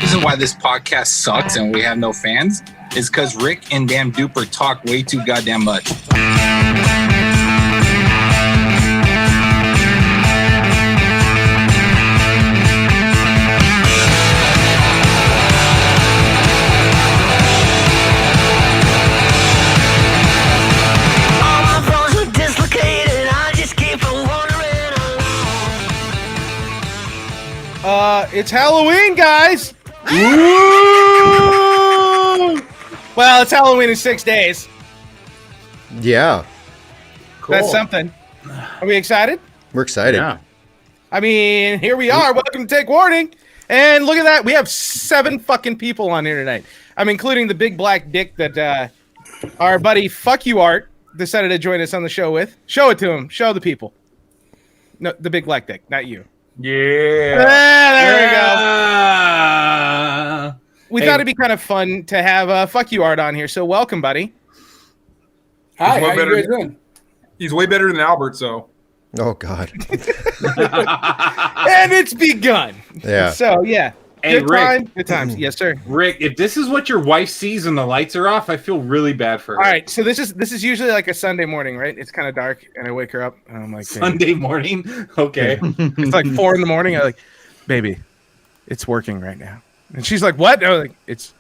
reason why this podcast sucks and we have no fans is because Rick and damn Duper talk way too goddamn much. It's Halloween, guys! Well, it's Halloween in 6 days. Yeah. Cool. That's something. Are we excited? We're excited. Yeah. I mean, here we are. Welcome to Take Warning. And look at that. We have 7 fucking people on here tonight. I'm including the big black dick that our buddy Fuck You Art decided to join us on the show with. Show it to him. Show the people. No, the big black dick, not you. Yeah. There we go. We thought it'd be kind of fun to have Fuck You Art on here. So welcome, buddy. Hi, how you guys doing? He's way better than Albert, so. Oh, God. And it's begun. Yeah. So, yeah. Hey, Good Rick. time. Good times. Yes, sir. Rick, if this is what your wife sees and the lights are off, I feel really bad for her. All right. So this is usually like a Sunday morning, right? It's kind of dark, and I wake her up, and I'm like, Sunday morning? Okay. It's like 4 a.m. I'm like, baby, it's working right now. And she's like, what? I'm like, it's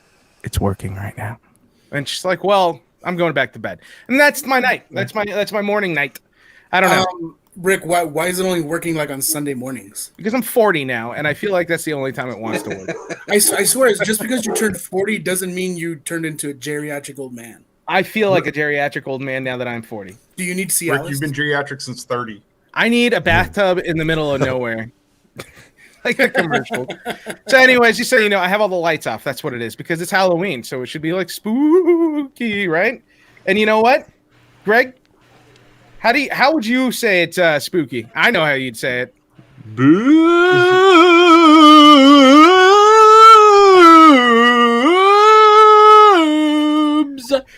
working right now. And she's like, well, I'm going back to bed. And that's my night. That's my morning night. I don't know. Rick, why is it only working like on Sunday mornings? Because I'm 40 now, and I feel like that's the only time it wants to work. I swear, it's just because you turned 40 doesn't mean you turned into a geriatric old man. I feel like a geriatric old man now that I'm 40. Do you need to see Rick, Alice? you've been geriatric since 30. I need a bathtub in the middle of nowhere. Like a commercial. So anyways, just so you know, I have all the lights off. That's what it is, because it's Halloween, so it should be like spooky, right? And you know what, Greg? How would you say it's spooky? I know how you'd say it. Boobs.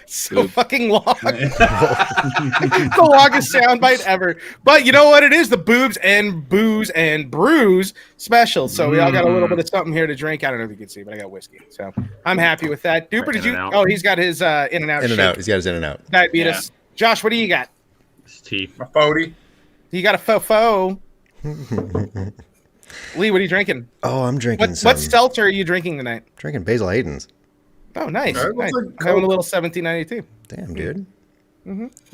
So fucking long. It's the longest soundbite ever. But you know what it is? The Boobs and Booze and Brews special. So we all got a little bit of something here to drink. I don't know if you can see, but I got whiskey. So I'm happy with that. Duper, did you? Oh, he's got his In-N-Out. In-N-Out. He's got his In-N-Out. Diabetes. Yeah. Josh, what do you got? Tea. My 40. You got a faux. Lee, what are you drinking? Oh, I'm drinking What seltzer are you drinking tonight? Drinking Basil Hayden's. Oh, nice. Right, nice. like I'm having a little 1792. Damn, dude.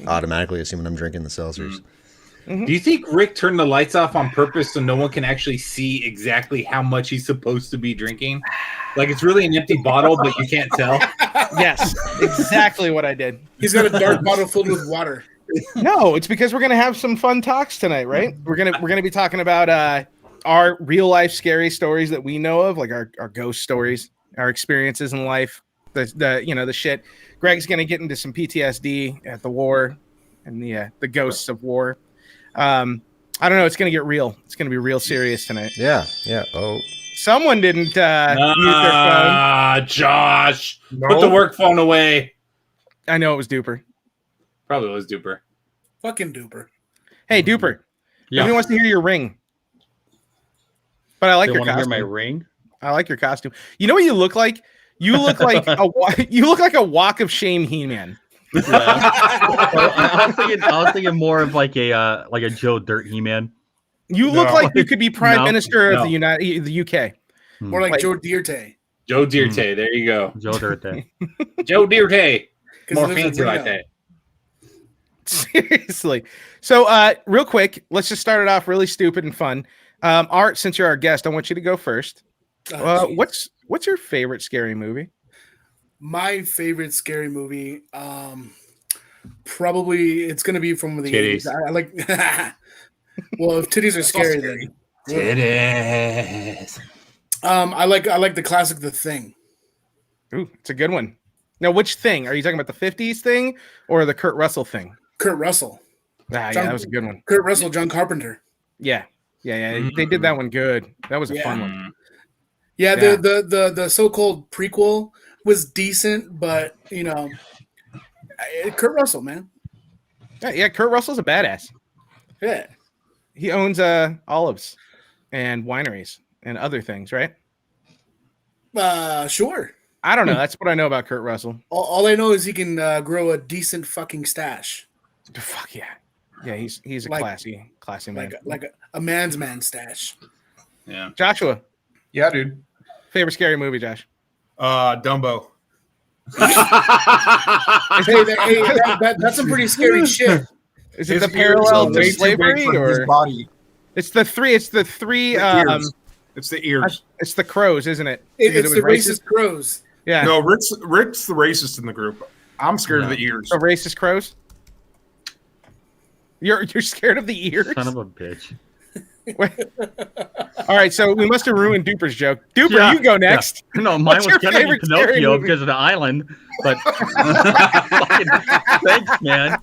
Automatically assuming I'm drinking the seltzers. Do you think Rick turned the lights off on purpose so no one can actually see exactly how much he's supposed to be drinking? Like it's really an empty bottle, but you can't tell? Yes, exactly what I did. He's got a dark bottle filled with water. No, it's because we're gonna have some fun talks tonight, right? We're gonna be talking about our real life scary stories that we know of, like our ghost stories, our experiences in life, the shit. Greg's gonna get into some PTSD at the war and the ghosts of war. I don't know. It's gonna get real. It's gonna be real serious tonight. Yeah. Oh. Someone didn't mute their phone. Josh, No. put the work phone away. I know it was Duper. Probably was Duper. Fucking duper. Hey, Duper. Yeah. Everyone wants to hear your ring. But I like your want to costume. hear my ring? I like your costume. You know what you look like? You look like a walk of shame He-Man. Yeah. I was thinking more of like a Joe Dirt He-Man. You look No. like you could be Prime No. Minister of No. the UK. More like Joe Dierte. Joe Dierte. There you go. Joe Dirt there. Joe Dierte. 'Cause More he lives in fancy like Reno. that. Seriously. So real quick, let's just start it off really stupid and fun. Art, since you're our guest, I want you to go first. Oh, geez. What's your favorite scary movie? My favorite scary movie? Probably it's gonna be from the Titties. 80s. I like. Well, if titties are scary, then Titties. I like the classic The Thing. Ooh, it's a good one. Now, which thing? Are you talking about the 50s thing or the Kurt Russell thing? Kurt Russell. Yeah, John- that was a good one. Kurt Russell, John Carpenter. Yeah. They did that one good. That was a fun one. Yeah, Yeah. the so-called prequel was decent, but Kurt Russell, man. Yeah, Kurt Russell's a badass. Yeah. He owns olives and wineries and other things, right? Sure. I don't know. That's what I know about Kurt Russell. All I know is he can grow a decent fucking stash, Fuck yeah. Yeah, he's a Like- classy man. like a man's man stash. Yeah. Joshua, Yeah, dude. favorite scary movie, Josh? Dumbo. That's some pretty scary shit. Is it His the ears parallel are to way too big slavery for his or body? it's the three Ears. It's the ears. it's the crows, isn't it? Because It's it the was racist crows. Yeah. No, Rick's the racist in the group. I'm scared of the ears. The racist crows? You're scared of the ears? Son of a bitch. All right, so we must have ruined Duper's joke. Duper, Yeah, you go next. No, mine What's was your gonna be favorite scary Pinocchio movie? because of the island, but fucking, thanks, man.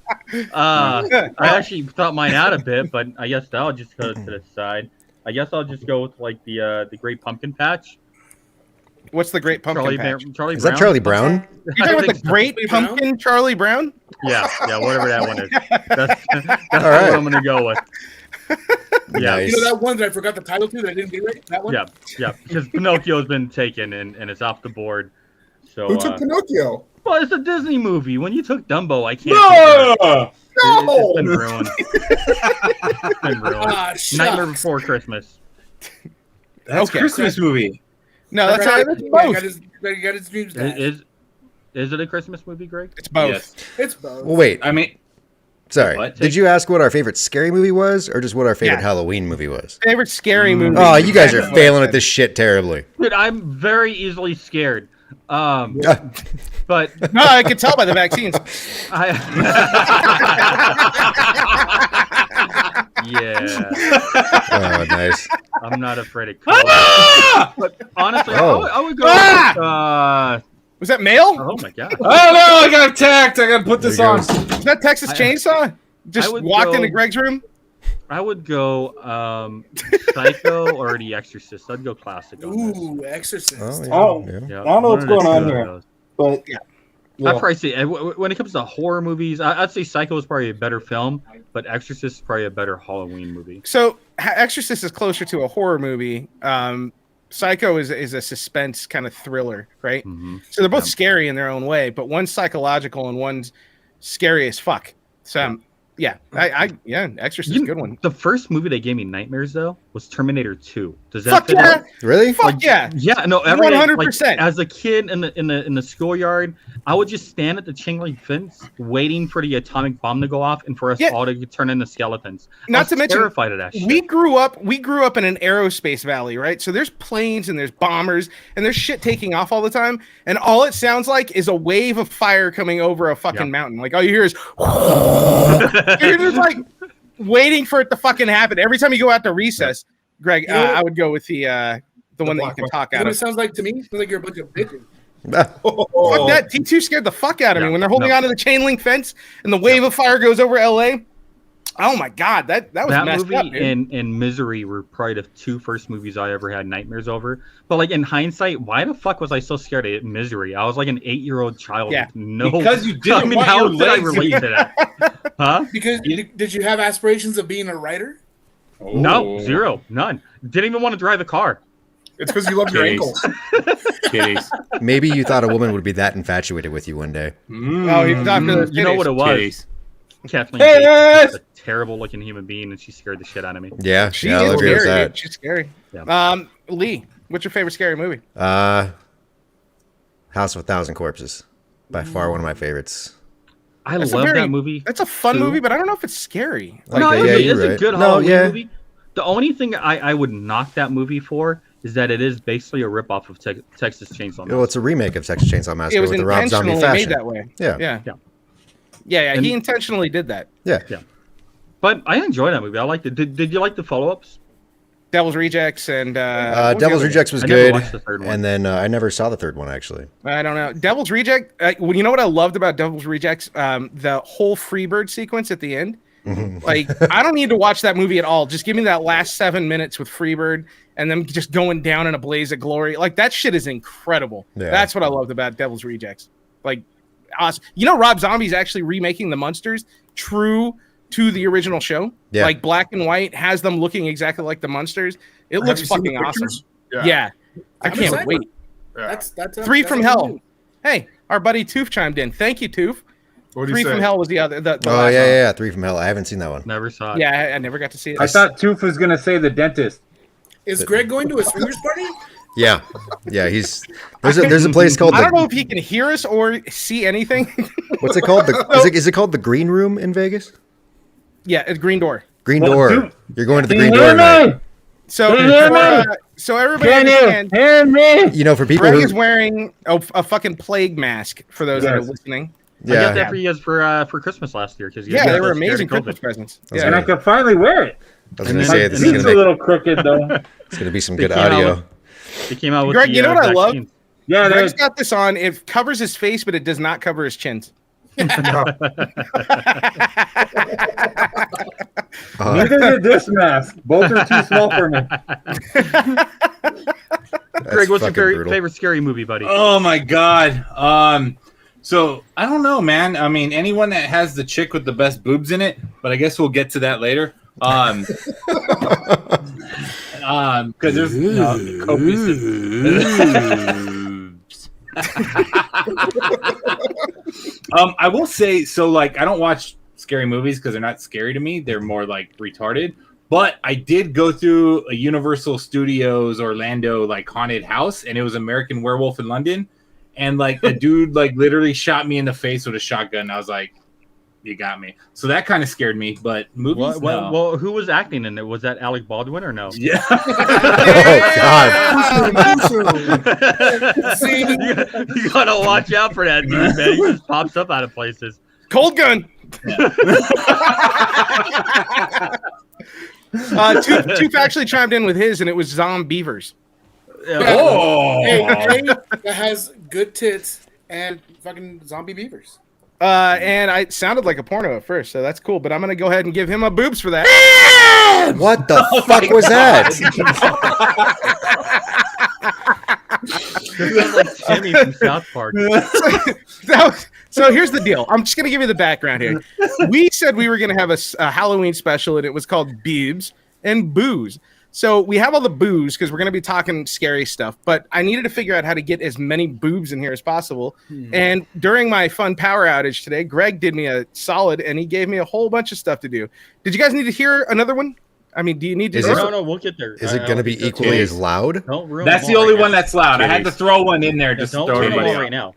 I actually thought mine out a bit, but I guess that'll just go to the side. I guess I'll just go with like the Great Pumpkin Patch. What's the Great Pumpkin Patch? Charlie Is that Charlie Brown? You're talking about the Great Charlie Brown? Pumpkin Charlie Brown? Yeah, whatever that one is. That's All what right. I'm gonna go with. Yeah, Nice. You know that one that I forgot the title to that I didn't get right? That one? yeah, because Pinocchio's been taken and it's off the board. So, Who took Pinocchio? well, it's a Disney movie. When you took Dumbo, I can't. No, No! it's been ruined. It's been ruined. Ah, Nightmare shucks. Before Christmas. That's Okay. Christmas movie. No, that's I not. It's got his dreams dashed. Is it a Christmas movie, Greg? It's both. Yes. It's both. Well, wait. I mean, Sorry. What? Did you ask what our favorite scary movie was, or just what our favorite Yeah. Halloween movie was? Favorite scary movie. Oh, you guys are That's what I failing said. at this shit terribly. Dude, I'm very easily scared. But No, I could tell by the vaccines. I. Yeah, Oh, nice. I'm not afraid of COVID. But honestly, Oh. I would go. Ah! With, Was that male? oh my god. oh no, I got attacked. I gotta put this There you on. Was that Texas Chainsaw? Just would walked go- into Greg's room? I would go Psycho or The Exorcist. I'd go classic on this. Ooh, Exorcist. Oh, yeah. Oh. yeah. Yeah, I don't know what's one of the going on two of here. those. But Yeah. I'd probably say when it comes to horror movies, I'd say Psycho is probably a better film, but Exorcist is probably a better Halloween movie. So Exorcist is closer to a horror movie. Psycho is a suspense kind of thriller, right? Mhm. So they're both Yeah. scary in their own way, but one's psychological and one's scary as fuck. So yeah, Exorcist is a good one. The first movie that gave me nightmares though was Terminator 2. Does that Fuck fit yeah, in? Really? fuck yeah. Yeah, no, every day, 100%. like, as a kid in the schoolyard, I would just stand at the chain link fence waiting for the atomic bomb to go off and for us Yeah. all to turn into skeletons. I Not was to mention, terrified of that shit. We grew up in an aerospace valley, right? So there's planes and there's bombers and there's shit taking off all the time, and all it sounds like is a wave of fire coming over a fucking Yeah. mountain. Like all you hear is you're just like waiting for it to fucking happen. Every time you go out to recess, Greg, You know what- I would go with the one that you can talk You know out what it of. sounds like to me? It sounds like you're a bunch of bitches. Fuck that. T2 scared the fuck out of me Yeah, when they're holding no. onto the chain link fence and the wave of fire goes over LA. Oh my god, that was That messed movie up, dude. and Misery were probably the two first movies I ever had nightmares over. But like in hindsight, why the fuck was I so scared of Misery? I was like an 8-year-old child. Yeah. With no, Because you didn't I mean, want how your did I legs- relate to that? Huh? Because did you have aspirations of being a writer? No, zero, none. Didn't even want to drive a car. It's because you love your Jeez. ankles. Kitties. Maybe you thought a woman would be that infatuated with you one day. Oh, he's talking to the You know what it was? Kitties. Kathleen Yes! Bates is a terrible looking human being, and she scared the shit out of me. Yeah, She yeah, I'll is agree with scary, that. dude. She's scary. Yeah. Lee, what's your favorite scary movie? House of a Thousand Corpses. By far one of my favorites. I That's a love very- that movie. That's a fun Two. movie, but I don't know if it's scary. Like no, that, it yeah, is you're a right. good No, Halloween yeah. movie. The only thing I would knock that movie for is that it is basically a ripoff of Texas Chainsaw Well, it's a remake of Texas Chainsaw It Massacre was with the Rob Zombie intentionally made fashion. that way. Yeah. Yeah. Yeah. And- He intentionally did that. Yeah. But I enjoy that movie. I liked it. Did you like the follow-ups? Devil's Rejects and what was the Devil's other Rejects was I never good. watched the third one. And then I never saw the third one, actually. one? I don't know. Devil's Reject. Well, you know what I loved about Devil's Rejects? The whole Freebird sequence at the end. Like, I don't need to watch that movie at all. Just give me that last 7 minutes with Freebird and them just going down in a blaze of glory. Like, that shit is incredible. Yeah. That's what I loved about Devil's Rejects. Like, awesome. You know, Rob Zombie's actually remaking the Munsters true to the original show. Yeah. Like, black and white, has them looking exactly like the Munsters. It Have looks you seen fucking the awesome. pictures? Yeah. I I'm can't excited. wait. That's 3 from Hell. Hey, our buddy Toof chimed in. Thank you, Toof. What do you 3 say? from Hell was the other. The Oh last yeah, one. 3 from Hell. I haven't seen that one. Never saw it. Yeah, I never got to see it. I thought Toof was gonna say the dentist. Is Greg going to a swingers party? Yeah. He's there's a place called I don't know if he can hear us or see anything. what's it called? Is it called the Green Room in Vegas? Yeah, it's Green Door. Green Well, Door. Toof- You're going to the Green Door tonight. So, Can you hear so everybody understand. Hear me? You know, for people Greg who is wearing a fucking plague mask for those that are Yes. listening. I got yeah, that for you guys for Christmas last year because Yeah, they were amazing Christmas presents. That's Yeah. And I could finally wear it. I was And gonna then- say and this then- is He's gonna a make little crooked though. it's gonna be some They good came out audio. They came out with Greg, the, you know what I love? vaccines. Yeah, Greg's there's got this on. It covers his face, but it does not cover his chins. neither did this mask. Both are too small for me. Greg, what's your fucking brutal. favorite scary movie, buddy? Oh my god. So I don't know, man. I mean, anyone that has the chick with the best boobs in it, but I guess we'll get to that later. Because there's copious boobs. I will say, so like, I don't watch scary movies because they're not scary to me. They're more like retarded. But I did go through a Universal Studios Orlando like haunted house, and it was American Werewolf in London. And like a dude like literally shot me in the face with a shotgun. I was like, "You got me." So that kind of scared me. But movies, no. Well, who was acting in it? Was that Alec Baldwin or no? Yeah. Oh God. See, you gotta watch out for that dude, man. He just pops up out of places. Cold gun. Toof actually chimed in with his, and it was Zombievers. Oh. hey, that has good tits and fucking zombie beavers. And I sounded like a porno at first, so that's cool. But I'm gonna go ahead and give him a boobs for that. What the fuck was that? This is like Jimmy from South Park. So here's the deal. I'm just gonna give you the background here. We said we were gonna have a Halloween special, and it was called Bewbs and Booze. So we have all the booze because we're going to be talking scary stuff, but I needed to figure out how to get as many boobs in here as possible. And during my fun power outage today, Greg did me a solid and he gave me a whole bunch of stuff to do. Did you guys need to hear another one? I mean, do you need to? Is it- No, we'll get there. Is it going to be equally as loud? Don't ruin That's them the all only right one now. that's loud. I had to throw one in there just to Don't throw turn them everybody all out. right now.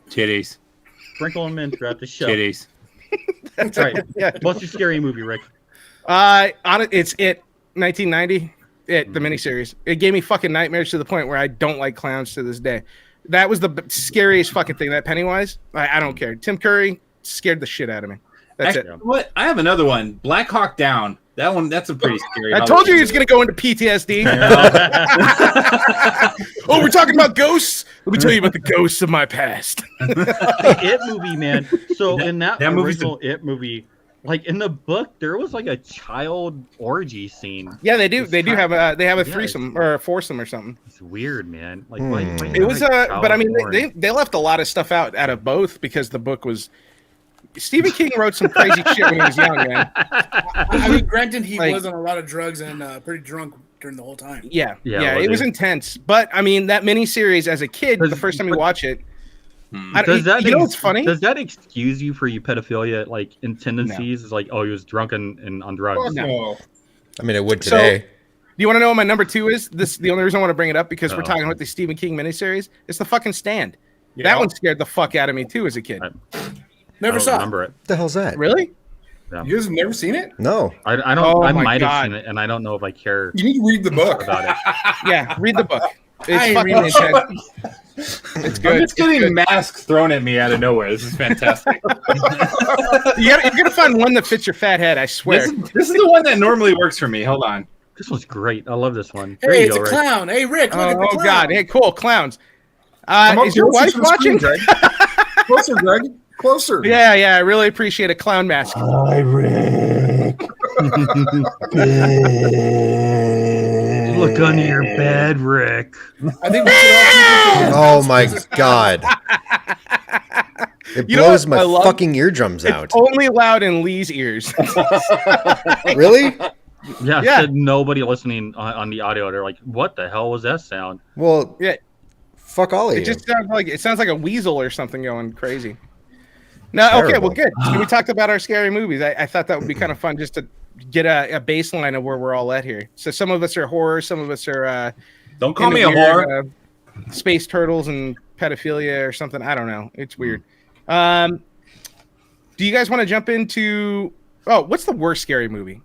Titties. Sprinkle them in throughout the show. Titties. All right. Yeah. What's your scary movie, Rick? It's 1990. The miniseries. It gave me fucking nightmares to the point where I don't like clowns to this day. That was the scariest fucking thing. That Pennywise. I don't care. Tim Curry scared the shit out of me. That's Actually, it. what? I have another one. Black Hawk Down. That one. That's a pretty scary. I told you he was going to go into PTSD. Oh, we're talking about ghosts? Let me tell you about the ghosts of my past. It movie, man. So in that movie's original It movie, like in the book, there was like a child orgy scene. Yeah, they do. It's They do have a Yeah, threesome or a foursome or something. It's weird, man. Like It was but I mean they left a lot of stuff out of both because the book was Stephen King wrote some crazy shit when he was young, man. I mean, granted, he Like- was on a lot of drugs and pretty drunk during the whole time. Yeah, Yeah, was it was he? intense. But I mean, that miniseries as a kid, the Does- first time you watch it, Does that you know what's funny? Does that excuse you for your pedophilia like in tendencies? It's like, oh, he was drunk and on drugs. Fuck no. I mean, it would So- today. Do you want to know what my number 2 is? The only reason I want to bring it up because we're Uh-oh. talking about the Stephen King miniseries. It's The Fucking Stand. Yeah. That one scared the fuck out of me too as a kid. I Never don't saw it. remember it. What the hell's that? Really? You guys have never seen it? No. I don't. Oh I my might have God. seen it, and I don't know if I care You need to read the book. about it. Yeah, read the book. It's I fucking read the intense. It's good. I'm just It's getting good. masks thrown at me out of nowhere. This is fantastic. You're gonna find one that fits your fat head. I swear. This is the one that normally works for me. Hold on. This one's great. I love this one. There Hey, you it's go, a Rick. clown. Hey, Rick, look at the Oh clown. God! Hey, cool clowns. Come up Is your closer wife to the screen, watching? Greg. Closer, Greg. Closer. Yeah, I really appreciate a clown mask. Hi, Rick. Look under your bed, Rick. I think we should all Oh my God. It You know blows what my I love? fucking eardrums out. It's only loud in Lee's ears. Really? Yeah, Yeah. said nobody listening on the audio. They're like, "What the hell was that sound?" Well, Yeah. Fuck all of It you. just sounds like a weasel or something going crazy. No, okay, well, Terrible. good. So we talked about our scary movies. I thought that would be kind of fun just to get a baseline of where we're all at here. So some of us are horror, some of us are Don't call me into a weird, whore. space turtles and pedophilia or something. I don't know. It's weird. Do you guys want to jump into? Oh, what's the worst scary movie?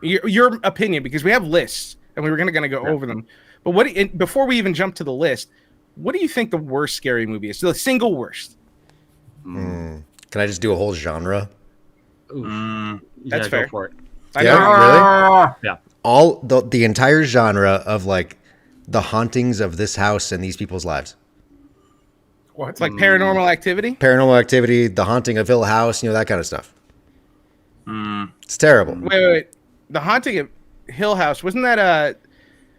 Your opinion, because we have lists and we were gonna go over them. But before we even jump to the list, what do you think the worst scary movie is? So the single worst. Can I just do a whole genre? That's fair. Go for it. I Yeah, know. really? Yeah. All the entire genre of like the hauntings of this house and these people's lives. What? It's like Paranormal Activity. Paranormal Activity, The Haunting of Hill House, that kind of stuff. It's terrible. Wait. The Haunting of Hill House, wasn't that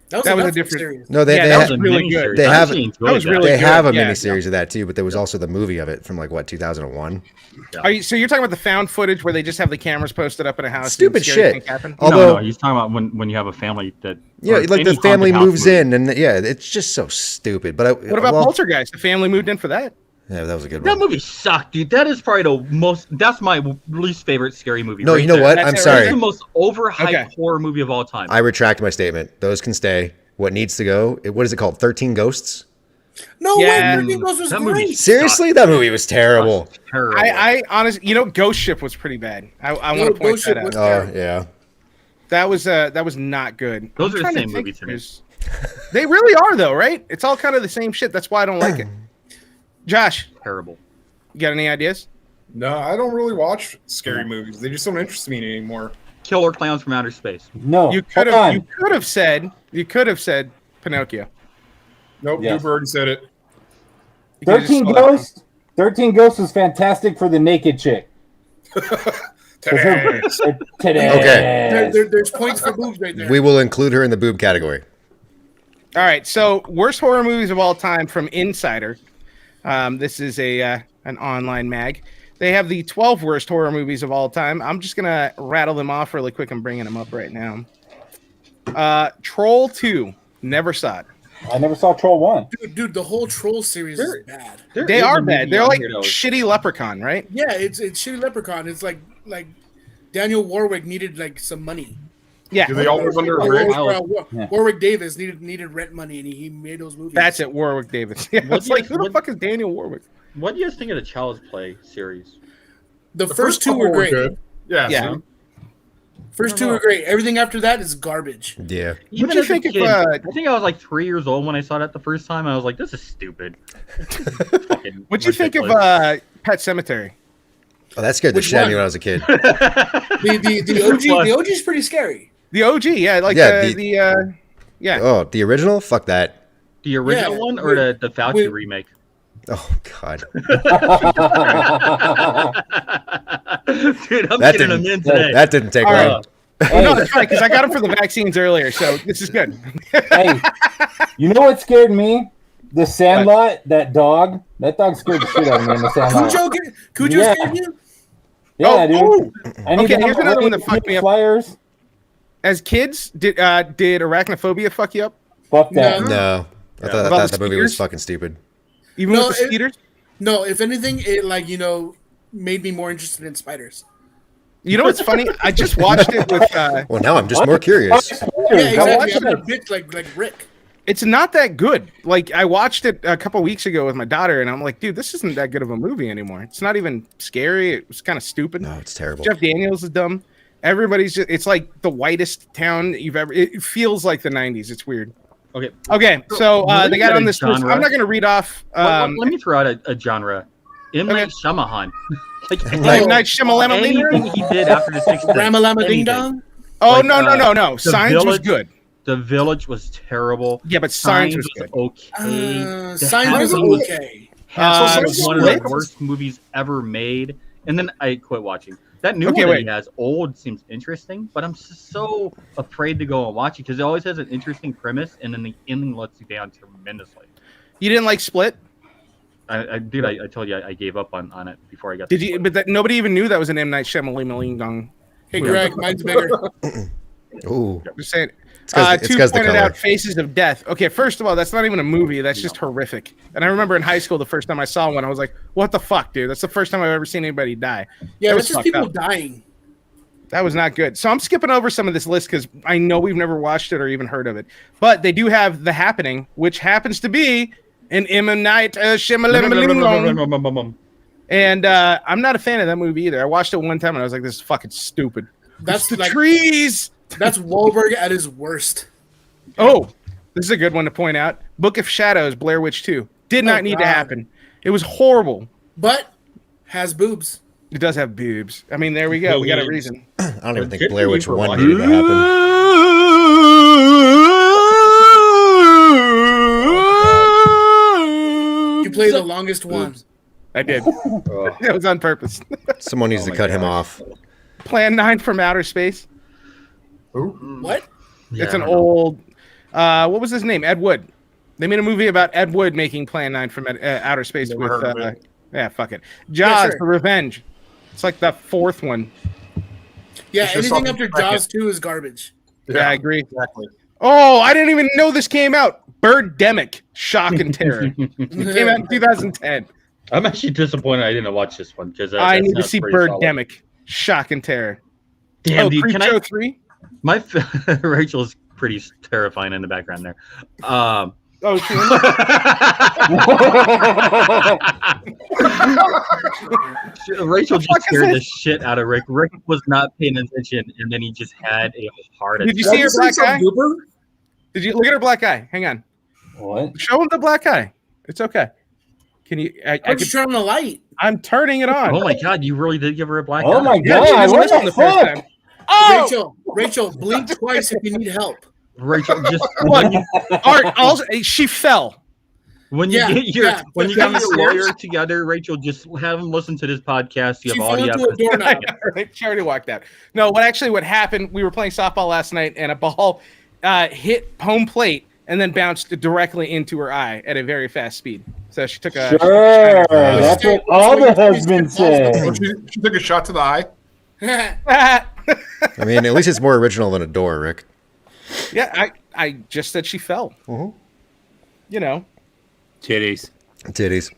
that was a Netflix different- series. No, they Yeah, that have, was really good. They I have- actually enjoyed that was really they good. have a Yeah, miniseries of that too, but there was also the movie of it from like 2001. So you're talking about the found footage where they just have the cameras posted up in a house? and Stupid scary shit. things happen? Although, no, he's talking about when you have a family that yeah, or like any the family haunted house moves movie. in, and it's just so stupid. But What about Poltergeist? The family moved in for that. Yeah, that was a good That one. movie sucked, dude. That is probably that's my least favorite scary movie. No, right you know there. what? That's I'm it right sorry. It's the most overhyped Okay. horror movie of all time. I retract my statement. Those can stay. What needs to go? What is it called? 13 Ghosts? No Yeah. way, 13 Ghosts was That movie great. Seriously, that movie was terrible. Terrible. I honestly, Ghost Ship was pretty bad. I want to point Ghost that Ship out. was- Oh yeah. That was not good. Those I'm are the trying to same think movies if to me. there's- They really are though, right? It's all kind of the same shit. That's why I don't like it. Josh, Terrible. you got any ideas? No, I don't really watch scary movies. They just don't interest me anymore. Killer Clowns from Outer Space. No. You hold could on. have said Pinocchio. Nope, Yes. Duper already said it. You could've just 13 slow down. Ghosts. 13 Ghosts was fantastic for the naked chick. Today. Today. Okay. There's points for boobs right there. We will include her in the boob category. All right, so worst horror movies of all time from Insider. This is an online mag. They have the 12 worst horror movies of all time. I'm just gonna rattle them off really quick. I'm bringing them up right now. Troll 2, never saw it. I never saw Troll 1. Dude, the whole Troll series is bad. They are bad. They're like shitty Leprechaun, right? Yeah, it's shitty Leprechaun. It's like Daniel Warwick needed like some money. Yeah, Do they all live under a bridge? Warwick Davis needed rent money, and he made those movies. that's it. Warwick Davis. Yeah, What it's like year- who the fuck is Daniel Warwick? What do you guys think of the Child's Play series? The first two couple were great. good. Yeah. Yeah. see? First two were great. Everything after that is garbage. Yeah. Even What'd you as a think of, kid, I think I was like 3 years old when I saw that the first time. I was like, "This is stupid." Fucking What'd you think of ridiculous. Pet Cemetery? Oh, that scared the Which shit out of me one? when I was a kid. The OG is pretty scary. The OG, yeah, like Yeah, yeah. Oh, the original? Fuck that. The original Yeah, one or the Fauci with- remake? Oh God. Dude, I'm That getting them didn't- in today. That didn't take All right. long. No, it's fine because I got him for the vaccines earlier, so this is good. Hey, you know what scared me? The Sandlot, that dog. That dog scared the shit out of me in the Sandlot. Cujo Yeah. scared you? Yeah, dude. Oh, Any Okay, of here's them another one that Pink fucked me up. Flyers? as kids, did arachnophobia fuck you up? Fuck that. No. No. I thought About that the movie was speakers? fucking stupid. Even No, with the it- speeders? No, if anything, it made me more interested in spiders. You know what's funny? I just watched it with. Well, now I'm just more curious. Yeah, Go exactly. watch I'm a it. bitch like Rick. It's not that good. Like I watched it a couple weeks ago with my daughter, and I'm like, dude, this isn't that good of a movie anymore. It's not even scary. It was kind of stupid. No, it's terrible. Jeff Daniels is dumb. Everybody's just. It's like the whitest town that you've ever. It feels like the '90s. It's weird. Okay. Okay, so What they is got that on a this list. genre? I'm not going to read off. Let me throw out a genre. M. Okay. Night Shyamalan. Like M. Night Shyamalan. anything he did after the Sixth Sense. Ramalama Ding anything. Dong. Oh Like, no! The Signs was Village. good. The Village was terrible. Yeah, but Signs was good. okay. The Signs was Happening okay. was so one of Split? the worst movies ever made. And then I quit watching. That new Okay, one that wait. he has, Old, seems interesting, but I'm so afraid to go and watch it because it always has an interesting premise, and then the ending lets you down tremendously. You didn't like Split? I told you I gave up on it before I got. Did to you? Split. But nobody even knew that was an M Night Shyamalan. Hey, Greg, mine's bigger. Ooh. Just saying. 'cause 'cause the pointed color. out Faces of Death. Okay, first of all, that's not even a movie. That's just horrific. And I remember in high school, the first time I saw one, I was like, "What the fuck, dude? That's the first time I've ever seen anybody die." Yeah, That that's was just people fucked up. dying. That was not good. So I'm skipping over some of this list because I know we've never watched it or even heard of it. But they do have The Happening, which happens to be an M. Night Shyamalan. And I'm not a fan of that movie either. I watched it one time and I was like, "This is fucking stupid." That's It's the like trees. that's Wahlberg at his worst. Oh, this is a good one to point out. Book of Shadows, Blair Witch 2. Did not Oh, need to God. happen. It was horrible. But has boobs. It does have boobs. I mean, there we go. We got a reason. I don't even think Good Blair movie Witch for 1 watching. needed to happen. You play the longest one. I did. It was on purpose. Someone needs to cut him off. Plan 9 from Outer Space. What? It's an old. What was his name? Ed Wood. They made a movie about Ed Wood making Plan 9 from Outer Space Never with. heard of it. Yeah, fuck it. Jaws, sure. The Revenge. It's like the fourth one. Yeah, It's just anything something after Jaws 2 is garbage. Yeah, I agree. Exactly. Oh, I didn't even know this came out. Birdemic, Shock and Terror. It came out in 2010. I'm actually disappointed I didn't watch this one because I need to see Birdemic, Shock and Terror. Damn, Oh, dude, can Creepshow I? 3? My Rachel's pretty terrifying in the background there. Oh, she Rachel The fuck just is scared the this? shit out of Rick. Rick was not paying attention, and then he just had a heart attack. Did you see her black eye? Goober? Did you look at her black eye? Hang on. What? Show him the black eye. It's okay. Can you? I Why'd could, you turn on the light? I'm turning it on. Oh my god, you really did give her a black Oh eye. my Yeah, she god! just What missed on the the first fuck? time. Oh, Rachel, blink twice if you need help. Rachel, just What? Art. Also, she fell. when you Yeah, get your yeah. when you Down get the your stairs. lawyer together, Rachel, just have him listen to this podcast. You She have fell audio. into a doorknob. She already walked out. No, what happened? We were playing softball last night, and a ball hit home plate and then bounced directly into her eye at a very fast speed. So she took a. Sure, that's what all the husbands say. Oh, she took a shot to the eye. I mean, at least it's more original than a door, Rick. Yeah, I just said she fell. Mhm. You know. Titties. Titties.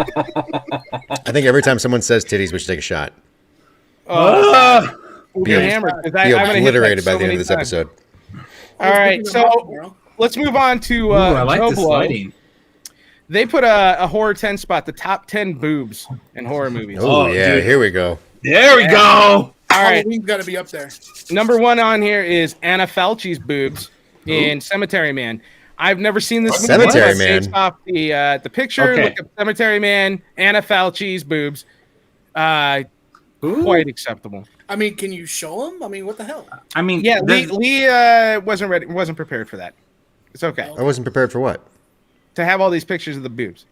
I think every time someone says titties, we should take a shot. We'll Be get ob- hammered. 'cause Be I'm gonna hit that obliterated by so the end many of this times. episode. All right, so let's move on to Ooh, I like Joe the Blow. sliding. They put a horror 10 spot, the top 10 boobs in horror movies. Oh, Oh, yeah, dude. here we go. There we go. All right, Halloween's got to be up there. number one on here is Anna Falchi's boobs in Cemetery Man. I've never seen this movie, Cemetery but Man? based off the picture, Okay. look up Cemetery Man, Anna Falchi's boobs. Quite acceptable. I mean, can you show them? I mean, what the hell? I mean, Yeah, there's- Lee wasn't prepared for that. It's okay I wasn't prepared for what? to have all these pictures of the boobs.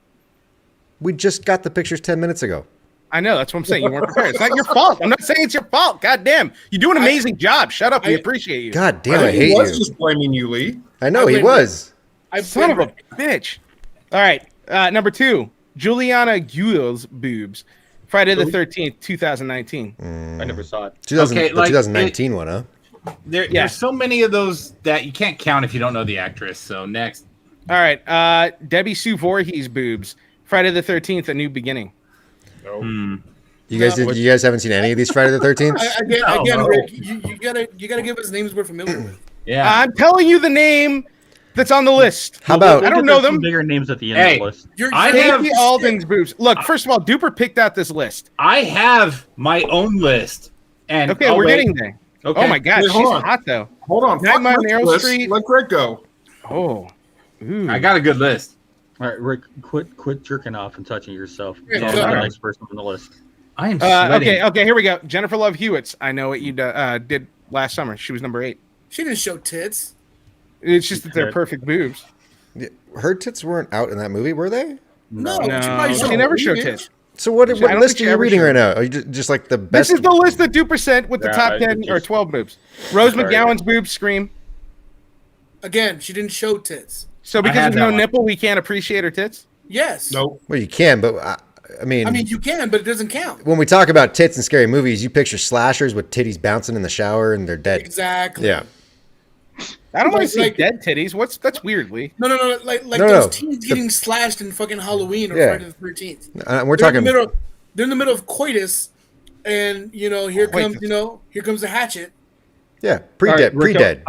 We just got the pictures 10 minutes ago. I know, that's what I'm saying. You weren't prepared. It's not your fault. I'm not saying it's your fault. God damn. You do an amazing job. Shut up. We appreciate you. God damn, I think hate he was you. just blaming you, Lee. I know, I he blame was. Son of a bitch. All right. Number two, Juliana Guill's boobs. Friday the 13th, 2019. I never saw it. 2000, Okay, the like, 2019 one, huh? There, Yeah. There's so many of those that you can't count if you don't know the actress. So next. All right. Debbie Sue Voorhees boobs. Friday the 13th, A New Beginning. You guys haven't seen any of these Friday the 13th? Again, no. Rick, you gotta give us names we're familiar with. Yeah. I'm telling you the name that's on the list. How about I don't know them. Bigger names at the end of Hey. the list. I have- Stacey Alden's boobs. Look, first of all, Duper picked out this list. I have my own list. And Okay, oh, we're wait. getting there. Okay. Oh my God, Wait, she's hold on. hot though. Hold on. Nightmare fuck on Rick's Elm list. Street. Let Greg go. Oh, ooh. I got a good list. All right, Rick, quit jerking off and touching yourself. Yeah, It's go the ahead. next person on the list. I am sweating. Okay, here we go. Jennifer Love Hewitt's. I know what you did last summer. She was number 8. She didn't show tits. It's just that they're Okay. perfect boobs. Yeah, her tits weren't out in that movie, were they? No, No, she probably she showed never showed cleavage. tits. So what I don't list think are she you ever reading showed. right now? Are you just like the best? This is the list that Duper sent with the Yeah, top I 10 just- or 12 boobs. Rose Sorry. McGowan's boobs scream. Again, she didn't show tits. So because had there's no that one. nipple, we can't appreciate her tits? Yes. Nope. Well, you can, but I mean, I mean, you can, but it doesn't count. when we talk about tits in scary movies, you picture slashers with titties bouncing in the shower and they're dead. Exactly. Yeah. I don't want to see Like- dead titties. That's weird, Lee. No. Like No, those no. teens getting slashed in fucking Halloween or Yeah. Friday the 13th. We're They're in talking. the middle. They're in the middle of coitus, and here Coitus. comes the hatchet. Yeah, All right, pre-dead, Rico, pre-dead.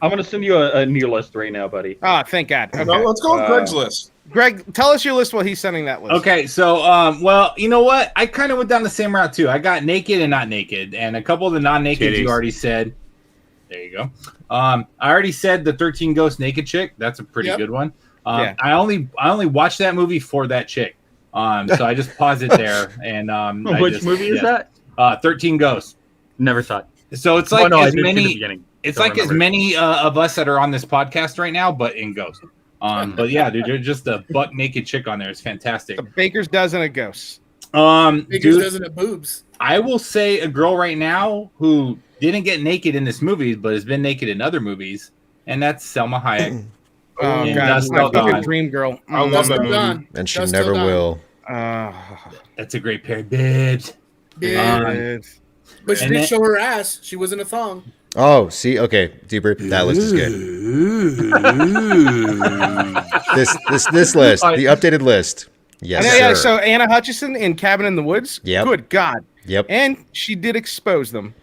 I'm gonna send you a new list right now, buddy. Oh, thank God. Okay. No, let's go with Greg's list. Greg, tell us your list while he's sending that list. Okay, so well, you know what? I kind of went down the same route too. I got naked and not naked, and a couple of the non-naked you Titties. already said. There you go. I already said the 13 Ghost naked chick. That's a pretty Yep. good one. Yeah. I only watched that movie for that chick. So I just paused it there. And Which movie is that? 13 Ghosts. Never saw it. So it's Oh, like no, I as did see the many. beginning. It's Don't like as remember. many of us that are on this podcast right now, but in Ghost. But yeah, dude, you're just a butt naked chick on there. It's fantastic. The Baker's Dozen of Ghosts. Because Dude, doesn't it boobs? I will say a girl right now who didn't get naked in this movie, but has been naked in other movies, and that's Selma Hayek. Oh, Yeah, God. Dust My Till fucking Dawn. dream girl. I love Dust that Till movie. Dawn. And she Dust never Till Dawn. will. That's a great pair of bibs. Yeah. But she and did then- show her ass. She was in a thong. Oh, see, okay, Deeper, that list is good. This list, the updated list. Yes, yeah, sir. so Anna Hutchison in Cabin in the Woods. Yep. Good God. Yep. And she did expose them.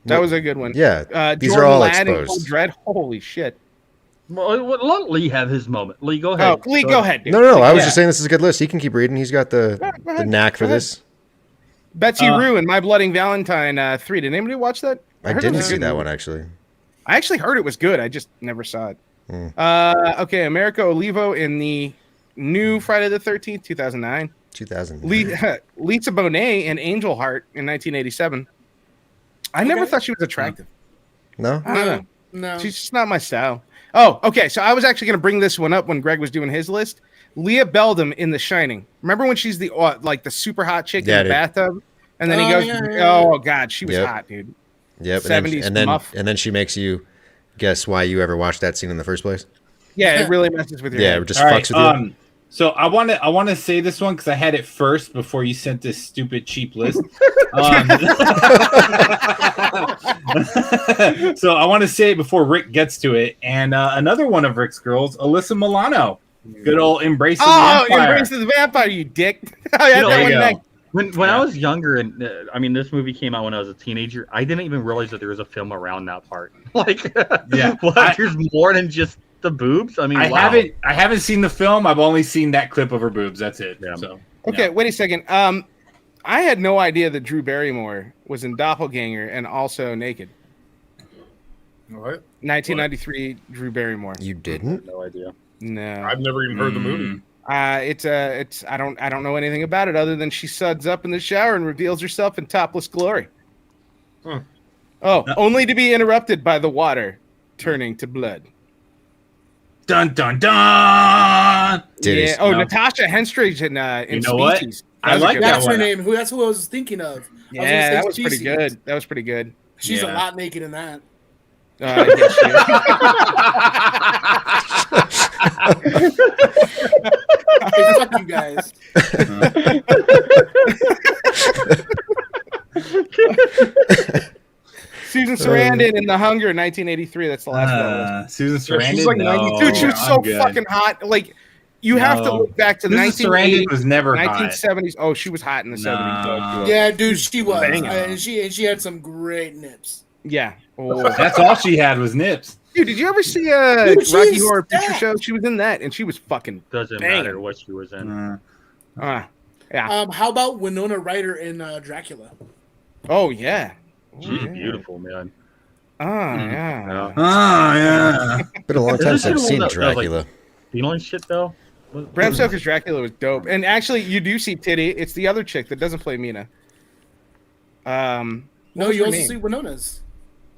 That was a good one. Yeah, these Jordan are all Ladd in exposed. Cold Dread. Holy shit. Well, let Lee have his moment. Lee, go ahead. Oh, Lee, go ahead, dude. No, I was Yeah. just saying this is a good list. He can keep reading. He's got the Go ahead. knack for Go ahead. this. Betsy Rue in My Bloody Valentine 3. Did anybody watch that? I heard it didn't was a see good that movie. one actually. I actually heard it was good. I just never saw it. Okay, America Olivo in the new Friday the 13th, 2009. 2000. Lisa Bonet in Angel Heart in 1987. I never thought she was attractive. No. I don't know. No. She's just not my style. Oh, okay. So I was actually going to bring this one up when Greg was doing his list. Leah Beldam in The Shining. Remember when she's the like the super hot chick Yeah, in the dude. bathtub, and then he Oh, goes, yeah. "Oh God, she was Yep. hot, dude." Yep. 70s and then muff. and then she makes you guess why you ever watched that scene in the first place. Yeah, it really messes with your Yeah, head. it just All fucks right, with you. so I want to say this one because I had it first before you sent this stupid cheap list. So I want to say it before Rick gets to it. And another one of Rick's girls, Alyssa Milano, good old Embrace of the Oh, Empire. Embrace of the Vampire, you dick! I had know, that there one you next. When I was younger, and I mean, this movie came out when I was a teenager. I didn't even realize that there was a film around that part. Like, Yeah. what? There's more than just the boobs. I mean, I wow. haven't seen the film. I've only seen that clip of her boobs. That's it. Yeah. So Okay, wait a second. I had no idea that Drew Barrymore was in Doppelganger and also naked. What? 1993 Drew Barrymore. You didn't? No idea. No. I've never even heard the movie. It's I don't know anything about it other than she suds up in the shower and reveals herself in topless glory. Huh. Oh, only to be interrupted by the water turning to blood. Dun dun dun. Titties. Yeah. Oh, No. Natasha Henstridge in You know what? Species. I That was a like good that That's one. her one. name. That's who I was thinking of. I was gonna Yeah, say that was pretty Species. good. That was pretty good. She's a Yeah. lot naked in that. Yes, she Hey, fuck you guys. is. Susan Sarandon in The Hunger, 1983. That's the last one. Susan Yeah, Sarandon. she's like no, 92. Dude, she was I'm so good. fucking hot. Like, you have to No. look back to the Susan 1980s, Sarandon was never hot. 1970s. Oh, she was hot in the 70s. No. Yeah, dude, she was. Banging. And she had some great nips. Yeah. Oh. That's all she had was nips. Dude, did you ever see Dude, Rocky she's Horror Picture stacked. Show? She was in that, and she was fucking. Doesn't Banging. matter what she was in. Yeah. How about Winona Ryder in Dracula? Oh yeah. She's beautiful, man. Oh yeah. Yeah. Oh yeah. Been a long Isn't time she since the I've one seen that was, like, Dracula. Feeling shit though. Bram Stoker's Dracula was dope, and actually, you do see titty. It's the other chick that doesn't play Mina. No, was you her also name? see Winona's.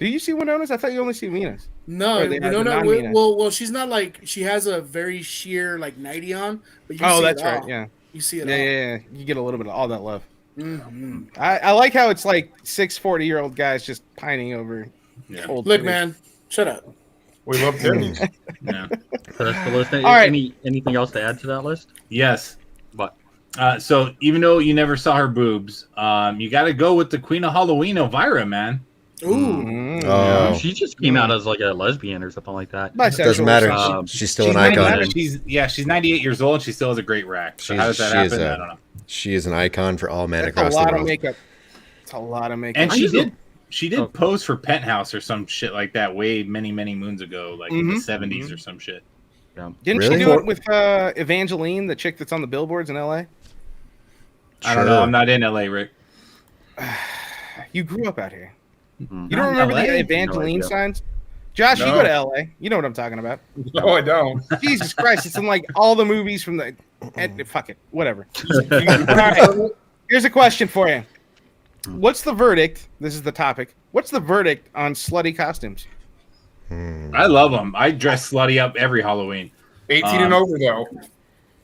Do you see Winona's? I thought you only see Mina's. No, Or they had the Winona. non-Mina. Well, she's not like she has a very sheer like nightie on, but you Oh, see that's it right. all. Yeah. You see it Yeah, all. yeah, yeah. You get a little bit of all that love. Mhm. I like how it's like 40-year-old guys just pining over Yeah. old. Look, titties. man, shut up. We love titties. Yeah. So that's the list. All right. Anything else to add to that list? Yes. What? So even though you never saw her boobs, you got to go with the Queen of Halloween, Elvira, man. Ooh. Oh, She just came out as like a lesbian or something like that. Bisexual. doesn't matter. Um, She's still She's an icon. 98 she's 98 years old and she still has a great rack. So how does that happen? I don't know. She is an icon for all men That's a across the lot world. of makeup. It's a lot of makeup. And she did pose for Penthouse or some shit like that way many moons ago, like in the 70s or some shit. Didn't Really? she do it with Evangeline, the chick that's on the billboards in LA? I don't know. I'm not in LA, Rick. You grew up out here. Mhm. You don't remember LA? the Evangeline No idea. Signs? Josh, you No. go to LA. You know what I'm talking about. No, I don't. Jesus Christ, it's in like all the movies from the. Fuck it, whatever. All right, here's a question for you. What's the verdict? This is the topic. What's the verdict on slutty costumes? I love them. I dress slutty up every Halloween. 18 and over, though.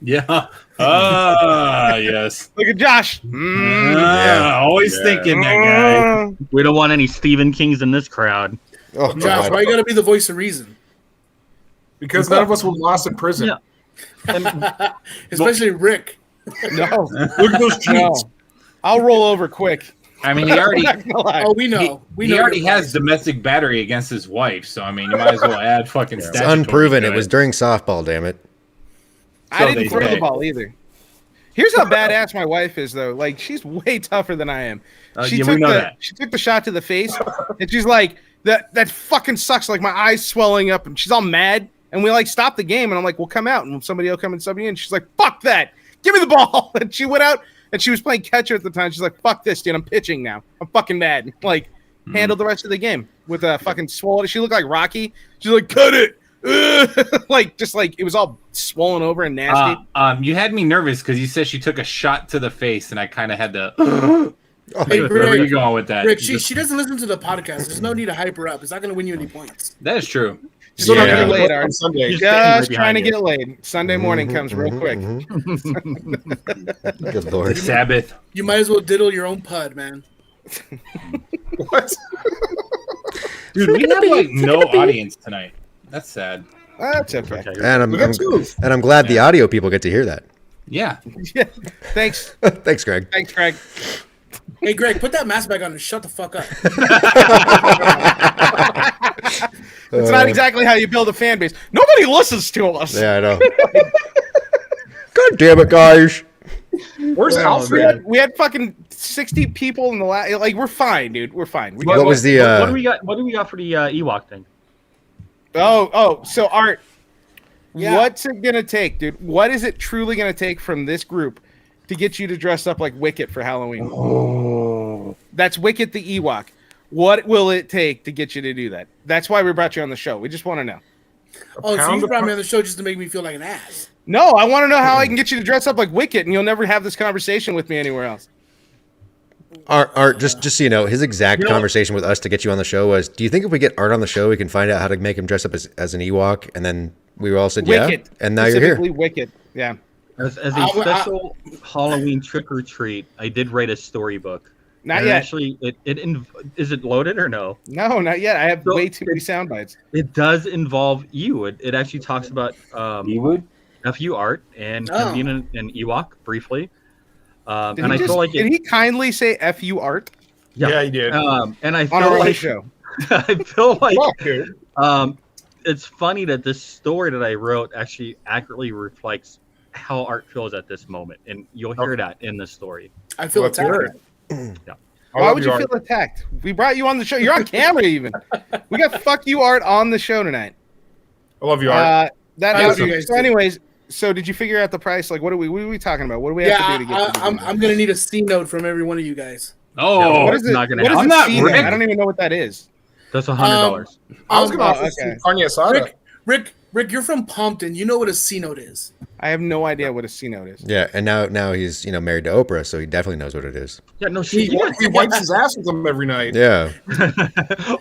Yeah. Yes. Look at Josh. Always thinking that guy. We don't want any Stephen Kings in this crowd. Oh, Josh, God. why you gotta be the voice of reason? Because none of us were lost in prison. Yeah. Especially Rick. No, Look at those cheeks. no. I'll roll over quick. I mean, he already I'm not gonna lie. Oh, we know. he already has domestic battery against his wife, so I mean, you might as well add fucking. It's statutory unproven. to It was during softball, damn it. I So didn't they throw the say. ball either. Here's how badass my wife is, though. Like, she's way tougher than I am. Yeah, we know that. She took the shot to the face, and she's like, "That fucking sucks." Like, my eyes swelling up, and she's all mad. And we like stopped the game, and I'm like, "Well, come out, and somebody will come and sub you in." She's like, "Fuck that! Give me the ball!" And she went out, and she was playing catcher at the time. She's like, "Fuck this, dude! I'm pitching now. I'm fucking mad." Like, handled the rest of the game with a fucking swollen. She looked like Rocky. She's like, "Cut it!" like, just like it was all swollen over and nasty. You had me nervous because you said she took a shot to the face, and I kind of had to. Hey, Where are you Rick, going with that? Rick, she doesn't listen to the podcast. There's no need to hype her up. It's not gonna win you any points. That is true. Still not Yeah. gonna get laid, Art. On Sunday. Just standing right Just trying to behind you. get laid. Sunday morning comes real quick. Good The lord. Sabbath. You might as well diddle your own pud, man. What? Dude, we have like no audience tonight. That's sad. That's okay. Okay. And We got two. I'm glad the audio people get to hear that. Yeah. Yeah. Thanks. Thanks, Greg. Thanks, Craig. Hey, Greg, put that mask back on and shut the fuck up. It's not exactly how you build a fan base. Nobody listens to us. Yeah, I know. God damn it, guys. Where's Alfred? We had fucking 60 people in the last. Like, we're fine, dude. We're fine. We What got- was the What do we got? What do we got for the Ewok thing? So Art, Yeah. what's it gonna take, dude? What is it truly gonna take from this group to get you to dress up like Wicket for Halloween? That's Wicket the Ewok. What will it take to get you to do that? That's why we brought you on the show. We just want to know. Oh, so pound you of brought me on the show just to make me feel like an ass. No, I want to know how I can get you to dress up like Wicket, and you'll never have this conversation with me anywhere else. Art, just so you know, his exact conversation with us to get you on the show was, do you think if we get Art on the show, we can find out how to make him dress up as an Ewok? And then we all said, yeah. Wicket. And now you're here. Specifically Wicket. Yeah. As a I- special Halloween trick or treat, I did write a storybook. Not And yet. Actually, is it loaded or no? No, not yet. I have So way too many sound bites. It does involve you. It actually talks about You would? FU art and Oh. him being an Ewok briefly. Did, And he I just, feel like did he kindly say "fu art" Yeah, he did. and I on feel our own like show? I feel like Fuck, dude. it's funny that this story that I wrote actually accurately reflects how Art feels at this moment, and you'll hear that in the story. I feel Let's hear attacked. it. I Why love would you Art. feel attacked? We brought you on the show. You're on camera, even. We got "fuck you" Art on the show tonight. I love you, Art. That I love is, you guys so. too. Anyways, so did you figure out the price? Like, what are we talking about? What do we have Yeah, to do to get? I'm gonna need a C note from every one of you guys. Oh, What is it? not gonna What is happen. it? I'm not C note? Rick. I don't even know what that is. That's $100. I was going to offer okay. some carne asada. Rick, you're from Pompton. You know what a C note is. I have no idea what a C note is. Yeah, and now he's married to Oprah, so he definitely knows what it is. Yeah, no shit. He wipes his ass with them every night. Yeah.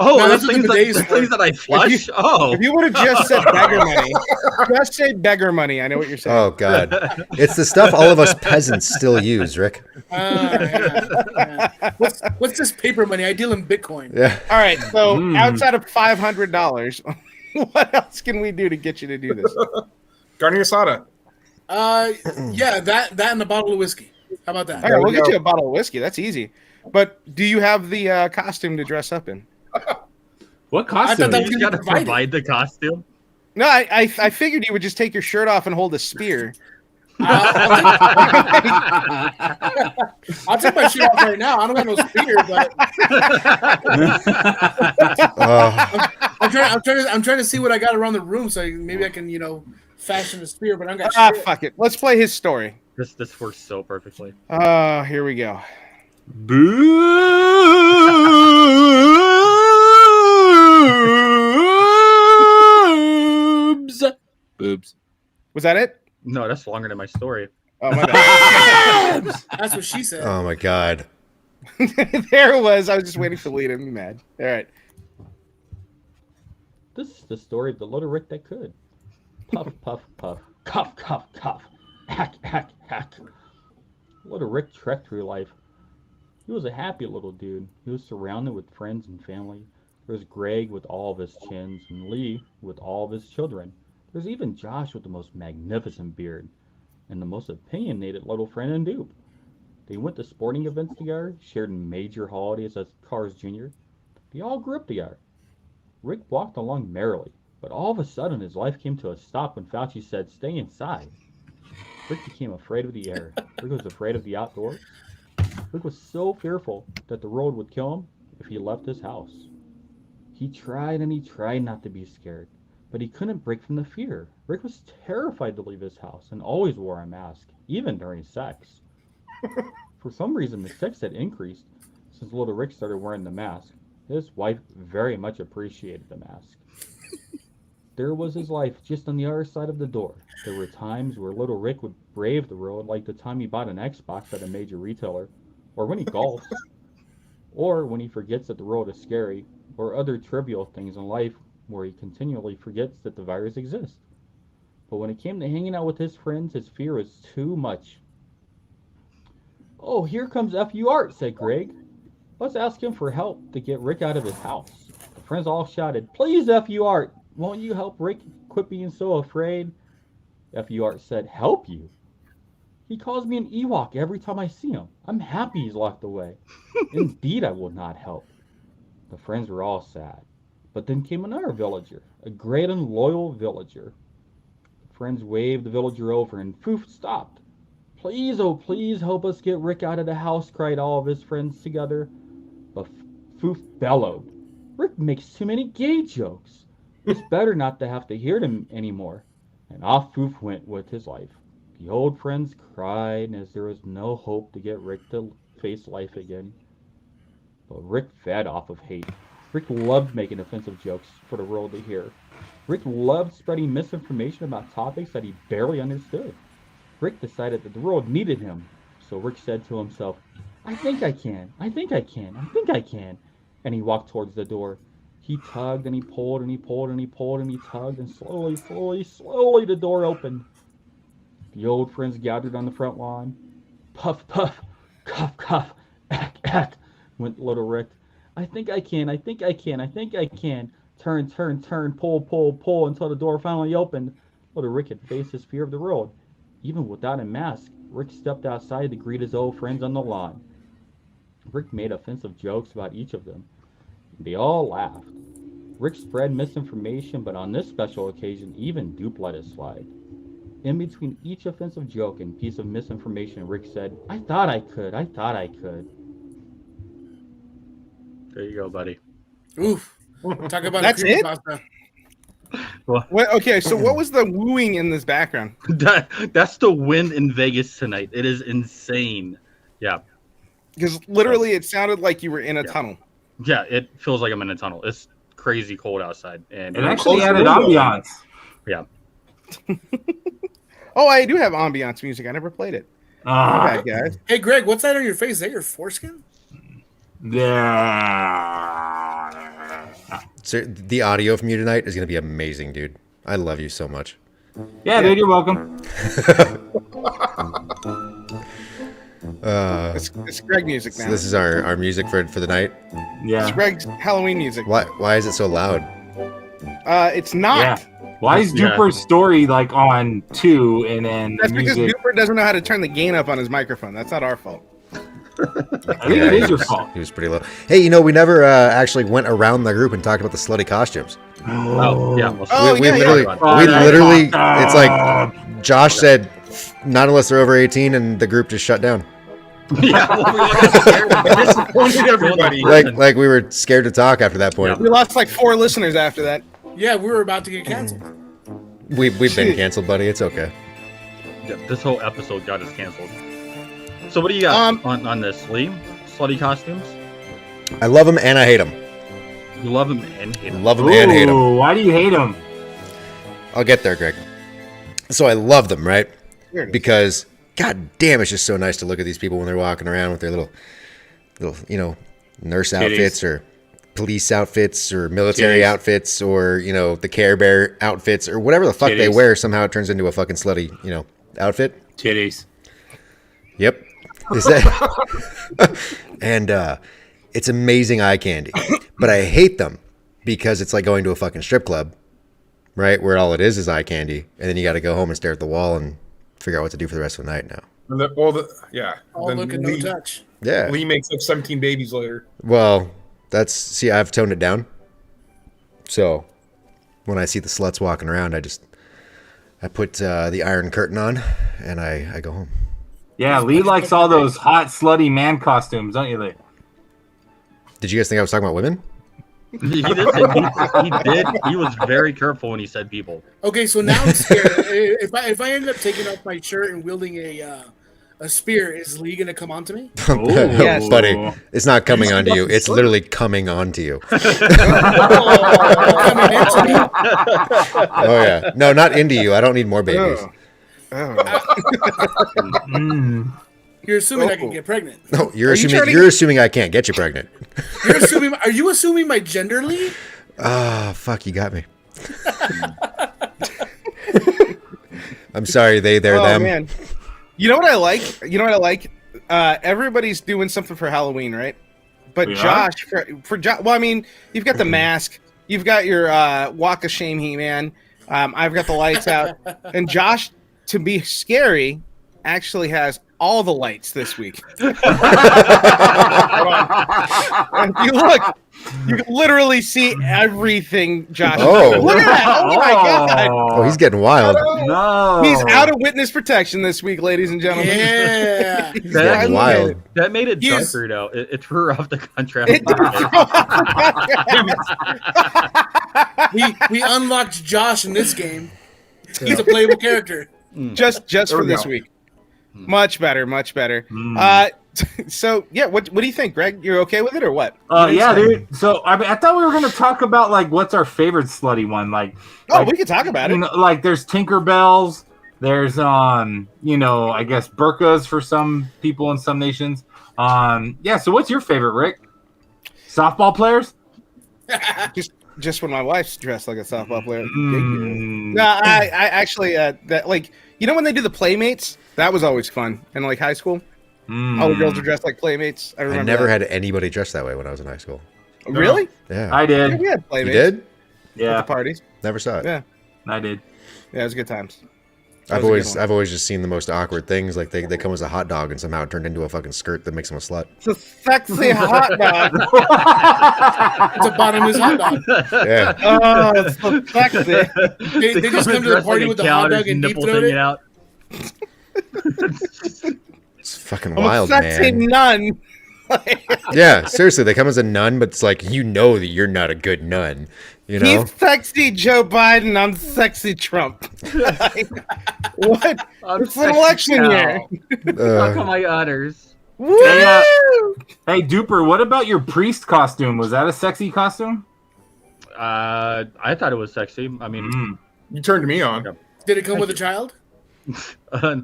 Oh, No, the that's what things, the bidets the for. things that I flush. Oh, If you would have just said beggar money, just say beggar money. I know what you're saying. Oh God, it's the stuff all of us peasants still use, Rick. Yeah. What's this paper money? I deal in Bitcoin. Yeah. All right. So outside of $500, what else can we do to get you to do this? Carne asada. Yeah, that and a bottle of whiskey. How about that? All right, we'll we get go. you a bottle of whiskey. That's easy. But do you have the costume to dress up in? What I costume? thought that You was just gonna gotta provide provide the costume. No, I figured you would just take your shirt off and hold a spear. I'll take my shit off right now. I don't got no spear, but I'm trying to see what I got around the room, so maybe I can fashion a spear. But I don't got shit. Fuck it. Let's play his story. This works so perfectly. Here we go. Boobs. Boobs. Was that it? No, that's longer than my story. Oh my bad. That's what she said. Oh my god. There it was. I was just waiting for Lee to be mad. All right. This is the story of the little Rick that could. Puff, puff, puff. Cough, cough, cough. Hack, hack, hack. Little Rick trekked through life. He was a happy little dude. He was surrounded with friends and family. There was Greg with all of his chins, and Lee with all of his children. There's even Josh with the most magnificent beard, and the most opinionated little friend in Dupe. They went to sporting events together, shared major holidays as Cars Jr. They all grew up together. Rick walked along merrily, but all of a sudden his life came to a stop when Fauci said, "Stay inside." Rick became afraid of the air. Rick was afraid of the outdoors. Rick was so fearful that the road would kill him if he left his house. He tried and he tried not to be scared, but he couldn't break from the fear. Rick was terrified to leave his house and always wore a mask, even during sex. For some reason, the sex had increased since little Rick started wearing the mask. His wife very much appreciated the mask. There was his life just on the other side of the door. There were times where little Rick would brave the road, like the time he bought an Xbox at a major retailer, or when he golfs, or when he forgets that the road is scary, or other trivial things in life where he continually forgets that the virus exists. But when it came to hanging out with his friends, his fear was too much. "Oh, here comes F.U. Art," said Greg. "Let's ask him for help to get Rick out of his house." The friends all shouted, "Please, F.U. Art, won't you help Rick quit being so afraid?" F.U. Art said, "Help you? He calls me an Ewok every time I see him. I'm happy he's locked away. Indeed, I will not help." The friends were all sad. But then came another villager, a great and loyal villager. The friends waved the villager over, and Foof stopped. "Please, oh please, help us get Rick out of the house," cried all of his friends together. But Foof bellowed, "Rick makes too many gay jokes. It's better not to have to hear them anymore." And off Foof went with his life. The old friends cried as there was no hope to get Rick to face life again. But Rick fed off of hate. Rick loved making offensive jokes for the world to hear. Rick loved spreading misinformation about topics that he barely understood. Rick decided that the world needed him. So Rick said to himself, "I think I can, I think I can, I think I can." And he walked towards the door. He tugged and he pulled and he pulled and he pulled and he tugged, and slowly, slowly, slowly the door opened. The old friends gathered on the front lawn. Puff, puff, cough, cough, ack, ack, went little Rick. "I think I can, I think I can, I think I can." Turn, turn, turn, pull, pull, pull, until the door finally opened. Little Rick had faced his fear of the road. Even without a mask, Rick stepped outside to greet his old friends on the lawn. Rick made offensive jokes about each of them. They all laughed. Rick spread misinformation, but on this special occasion, even Dupe let it slide. In between each offensive joke and piece of misinformation, Rick said, "I thought I could, I thought I could." There you go, buddy. Oof. Talk about That's it? creepypasta. Okay, so what was the wooing in this background? That's the wind in Vegas tonight. It is insane. Yeah. Because literally it sounded like you were in a Yeah. tunnel. Yeah, it feels like I'm in a tunnel. It's crazy cold outside. And It actually added ambiance. Yeah. Oh, I do have ambiance music. I never played it. My bad, guys. Hey, Greg, what's that on your face? Is that your foreskin? So the audio from you tonight is going to be amazing, dude. I love you so much. Yeah, dude, you're welcome. It's Greg music now. So this is our music for the night. It's Yeah. Greg's Halloween music. Why is it so loud? It's not. Yeah. Why is Yeah. Duper's story like on 2 and then That's because music? Duper doesn't know how to turn the gain up on his microphone. That's not our fault. I think it is your fault. He was pretty low. Hey, you know, we never actually went around the group and talked about the slutty costumes. Oh yeah. We literally, it's like Josh said, not unless they're over 18, and the group just shut down. Yeah, Disappointed everybody. Like we were scared to talk after that point. We lost like 4 listeners after that. Yeah, we were about to get canceled. We've been canceled, buddy. It's okay. Yeah, this whole episode got us canceled. So what do you got on this, Lee? Slutty costumes? I love them and I hate them. You love them and hate them. Love them and hate them. Why do you hate them? I'll get there, Greg. So I love them, right? Because god damn, it's just so nice to look at these people when they're walking around with their little, you know, nurse outfits or police outfits or military outfits or, you know, the Care Bear outfits or whatever the fuck they wear. Somehow it turns into a fucking slutty, you know, outfit. Titties. Yep. Is that? And it's amazing eye candy, but I hate them because it's like going to a fucking strip club, right? Where all it is eye candy, and then you got to go home and stare at the wall and figure out what to do for the rest of the night now. All look and no touch. Yeah. Lee makes up 17 babies later. Well, see, I've toned it down. So when I see the sluts walking around, I put the Iron Curtain on and I go home. Yeah, Lee likes all those hot, slutty man costumes, don't you, Lee? Did you guys think I was talking about women? He did. He was very careful when he said people. Okay, so now I'm scared. If I end up taking off my shirt and wielding a spear, is Lee gonna come onto me? Yes. Buddy, it's not coming onto you. It's literally coming onto you. Oh yeah, no, not into you. I don't need more babies. You're assuming I can get pregnant. No, you're assuming I can't get you pregnant. Are you assuming my gender, Lee? Ah, fuck, you got me. I'm sorry, they, they're them. Man. You know what I like? Everybody's doing something for Halloween, right? But Josh, for Josh, well, I mean, you've got the mask, you've got your walk of shame, He-Man. I've got the lights out, and Josh, to be scary, actually has all the lights this week. And if you look, you can literally see everything Josh. Oh, look at that! Oh my god! Oh, he's getting wild. No, he's out of witness protection this week, ladies and gentlemen. Yeah, he's getting wild. That made it darker though. It threw her off the contract. we unlocked Josh in this game. He's a playable character. Just for this week. Much better. So yeah, what do you think, Greg? You're okay with it or what? Yeah, dude. So I thought we were gonna talk about like what's our favorite slutty one. We could talk about it. You know, like there's Tinkerbells. There's you know, I guess burkas for some people in some nations. Yeah. So what's your favorite, Rick? Softball players? Just when my wife's dressed like a softball player. No, I actually that like, you know, when they do the Playmates, that was always fun in like high school. All the girls were dressed like Playmates. I remember. I never had anybody dressed that way when I was in high school. Really? Yeah, I did. Yeah, we had Playmates. You did? Yeah, at the parties. Never saw it. Yeah, I did. Yeah, it was good times. I've always just seen the most awkward things. Like they come as a hot dog and somehow it turned into a fucking skirt that makes them a slut. It's a sexy hot dog. It's a bottomless hot dog. Yeah. Oh, it's so sexy. They just come to the party with the hot dog and deep throat it. Out. It's fucking wild, I'm a sexy nun. Yeah, seriously, they come as a nun, but it's like, you know that you're not a good nun. You know? He's sexy Joe Biden. I'm sexy Trump. What? It's an election year. Fuck on my udders. Woo! Hey, Duper, what about your priest costume? Was that a sexy costume? I thought it was sexy. I mean, you turned me on. Did it come with a child? Yeah. Damn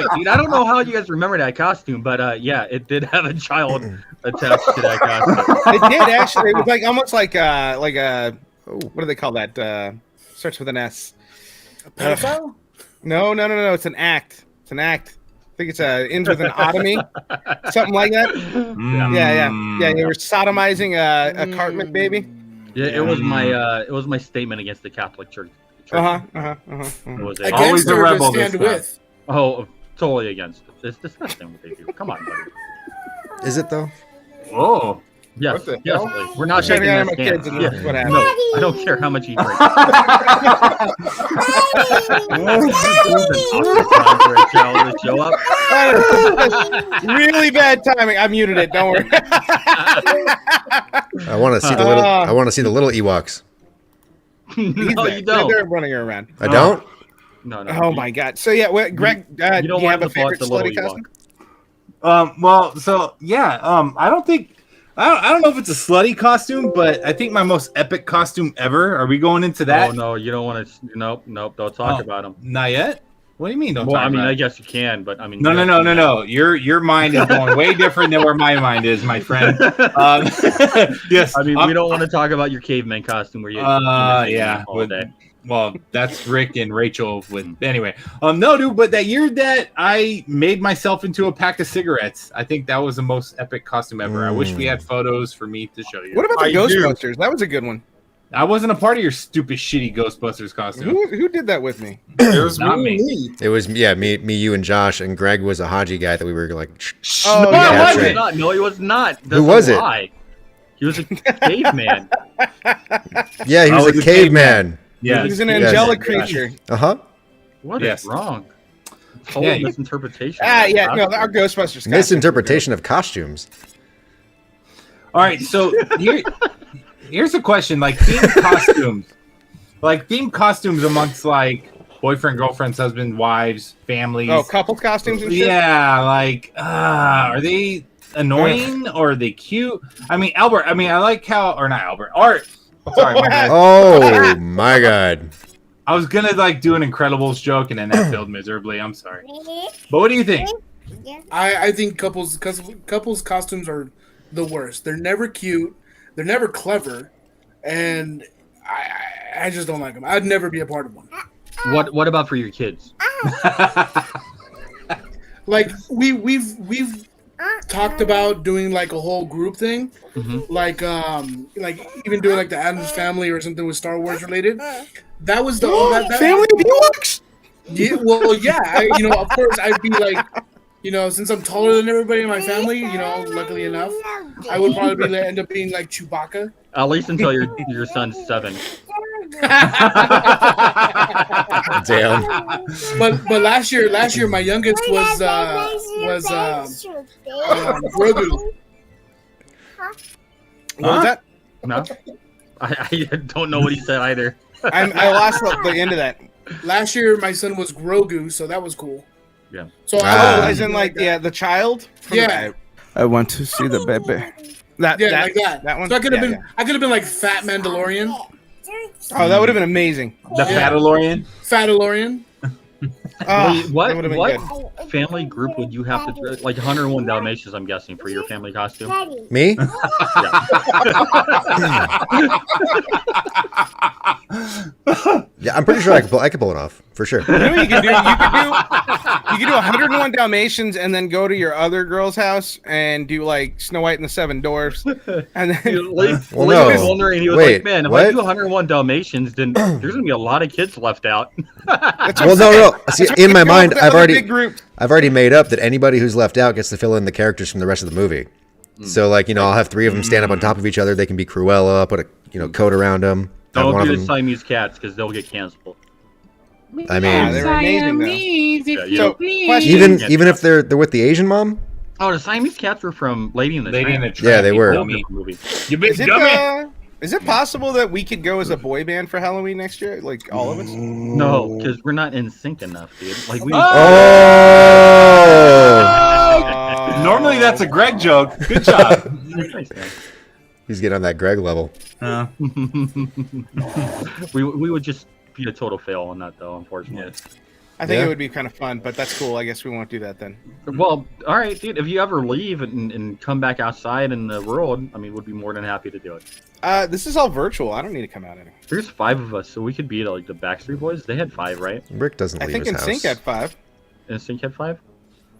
it, dude. I don't know how you guys remember that costume, but yeah, it did have a child attached to that costume. It did actually. It was like almost like a what do they call that? Starts with an S. A pedophile? No. It's an act. I think it's ends with an otomy, something like that. Yeah. They were sodomizing a Cartman baby. Yeah, it was my statement against the Catholic Church. It was against always a rebel. Stand with. Oh, totally against it. It's disgusting what they do. Come on, buddy. Is it though? Oh. Yes, What the yes, hell? Lee. We're not Checking shaking out that my stance. kids and Yeah. this is what No, happened. I don't care how much you drink. Show up. Really bad timing. I muted it. Don't worry. I want to see the little. I want to see the little Ewoks. No, you don't. They're running around. I don't. No. Oh my god. So yeah, Greg, You do don't you have want a to watch favorite the little slutty costume? Well, so yeah, I don't think I don't know if it's a slutty costume, but I think my most epic costume ever. Are we going into that? Oh no, you don't want to. Nope. Don't talk about them. Not yet. What do you mean? Don't Well, talk I mean, about I it? guess you can, but I mean, No. Your mind is going way different than where my mind is, my friend. Yes. I mean, we don't want to talk about your caveman costume where you. Yeah. All day. Well, that's Rick and Rachel. Anyway, no, dude. But that year that I made myself into a pack of cigarettes, I think that was the most epic costume ever. I wish we had photos for me to show you. What about the Ghostbusters? That was a good one. I wasn't a part of your stupid, shitty Ghostbusters costume. Who did that with me? It was Not me. me. It was me, you, and Josh, and Greg was a Haji guy that we were like. Oh, No, yeah, it that's wasn't. right. No, he was not. That's Who was a it? lie. He was a caveman. Yeah, he I was was a a caveman. Yeah. He was an Yes. angelic Yes. creature. Uh huh. What Yes. is wrong? Total Yeah, you- misinterpretation. Yeah, no, our Ghostbusters costume. Misinterpretation of costumes. All right, so here's a question: like themed costumes amongst like boyfriend, girlfriends, husband, wives, families. Oh, couple costumes and shit? Yeah, like are they annoying or are they cute? I mean, Albert. I mean, I like how or not Albert. Art. Sorry, my bad. Oh my god. I was gonna like do an Incredibles joke and then that failed miserably. I'm sorry. But what do you think? I think couples costumes are the worst. They're never cute. They're never clever, and I just don't like them. I'd never be a part of one. What about for your kids? Like we've talked about doing like a whole group thing, like even doing like the Addams Family or something with Star Wars related. That was the Family of Ewoks? Yeah, well, yeah. Of course, I'd be like, since I'm taller than everybody in my family, luckily enough, I would probably end up being like Chewbacca. At least until your son's 7. Damn. But last year my youngest was Grogu. What was that? No, I don't know what he said either. I lost the end of that. Last year my son was Grogu, so that was cool. Yeah. So As in like the child? Yeah. I want to see the baby. Like that. That one. So I could have been like Fat Mandalorian. Oh, that would have been amazing. The Fatalorian? Fatalorian. Oh, Wait, what that would've been what good. family group would you have to like 101 Dalmatians? I'm guessing for your family costume. Me? Yeah, I'm pretty sure I could pull it off for sure. You know what you could do? You could do 101 Dalmatians and then go to your other girl's house and do like Snow White and the Seven Dwarfs. And then Lee Well, was no. wondering. He was Wait, like, "Man, if what? I do 101 Dalmatians, then there's gonna be a lot of kids left out." Well, no. See, in my mind, I've big group. already made up that anybody who's left out gets to fill in the characters from the rest of the movie. So, like, I'll have 3 of them stand up on top of each other. They can be Cruella, put a coat around them. Have Don't one do of the them. Siamese cats because they'll get canceled. I Yeah, mean, they were amazing though. Yeah, So, question, even if they're with the Asian mom. Oh, the Siamese cats were from Lady in the Tramp. Yeah, they were. Dummy. Movie. You big is it dummy. is it possible that we could go as a boy band for Halloween next year? Like all of us? No, because we're not in sync enough, dude. Like we. Oh! Normally that's a Greg joke. Good job. Thanks, man. He's getting on that Greg level. we would just be a total fail on that though, unfortunately. I think Yeah. it would be kind of fun, but that's cool. I guess we won't do that then. Well, all right, dude. If you ever leave and come back outside in the world, I mean, we'd be more than happy to do it. This is all virtual. I don't need to come out anyway. There's 5 of us, so we could be like the Backstreet Boys. They had 5, right? Rick doesn't I leave think his in house. sync at 5. And Sync had 5.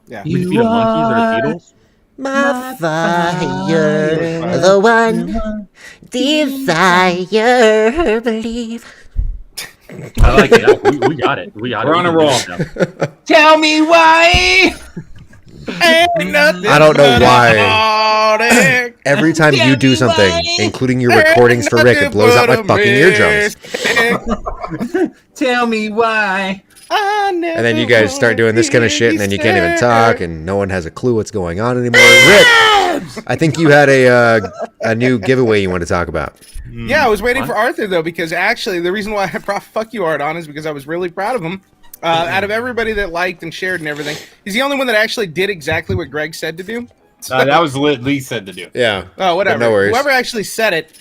Yeah. We could be the Monkeys or the Beatles. My fire, the one desire, believe. I like it. We got it. We got it. We're on a roll. Tell me why. I don't know why. Every time you do something, including your recordings for Rick, it blows out my fucking eardrums. Tell me why. And then you guys start doing this kind of shit, and then you can't even talk, and no one has a clue what's going on anymore. Rick, I think you had a new giveaway you want to talk about. Yeah, I was waiting for Arthur though, because actually the reason why I brought "Fuck You Art" on is because I was really proud of him. Out of everybody that liked and shared and everything, he's the only one that actually did exactly what Greg said to do. So, That was what Lee said to do. Yeah. Oh, whatever. No worries. Whoever actually said it,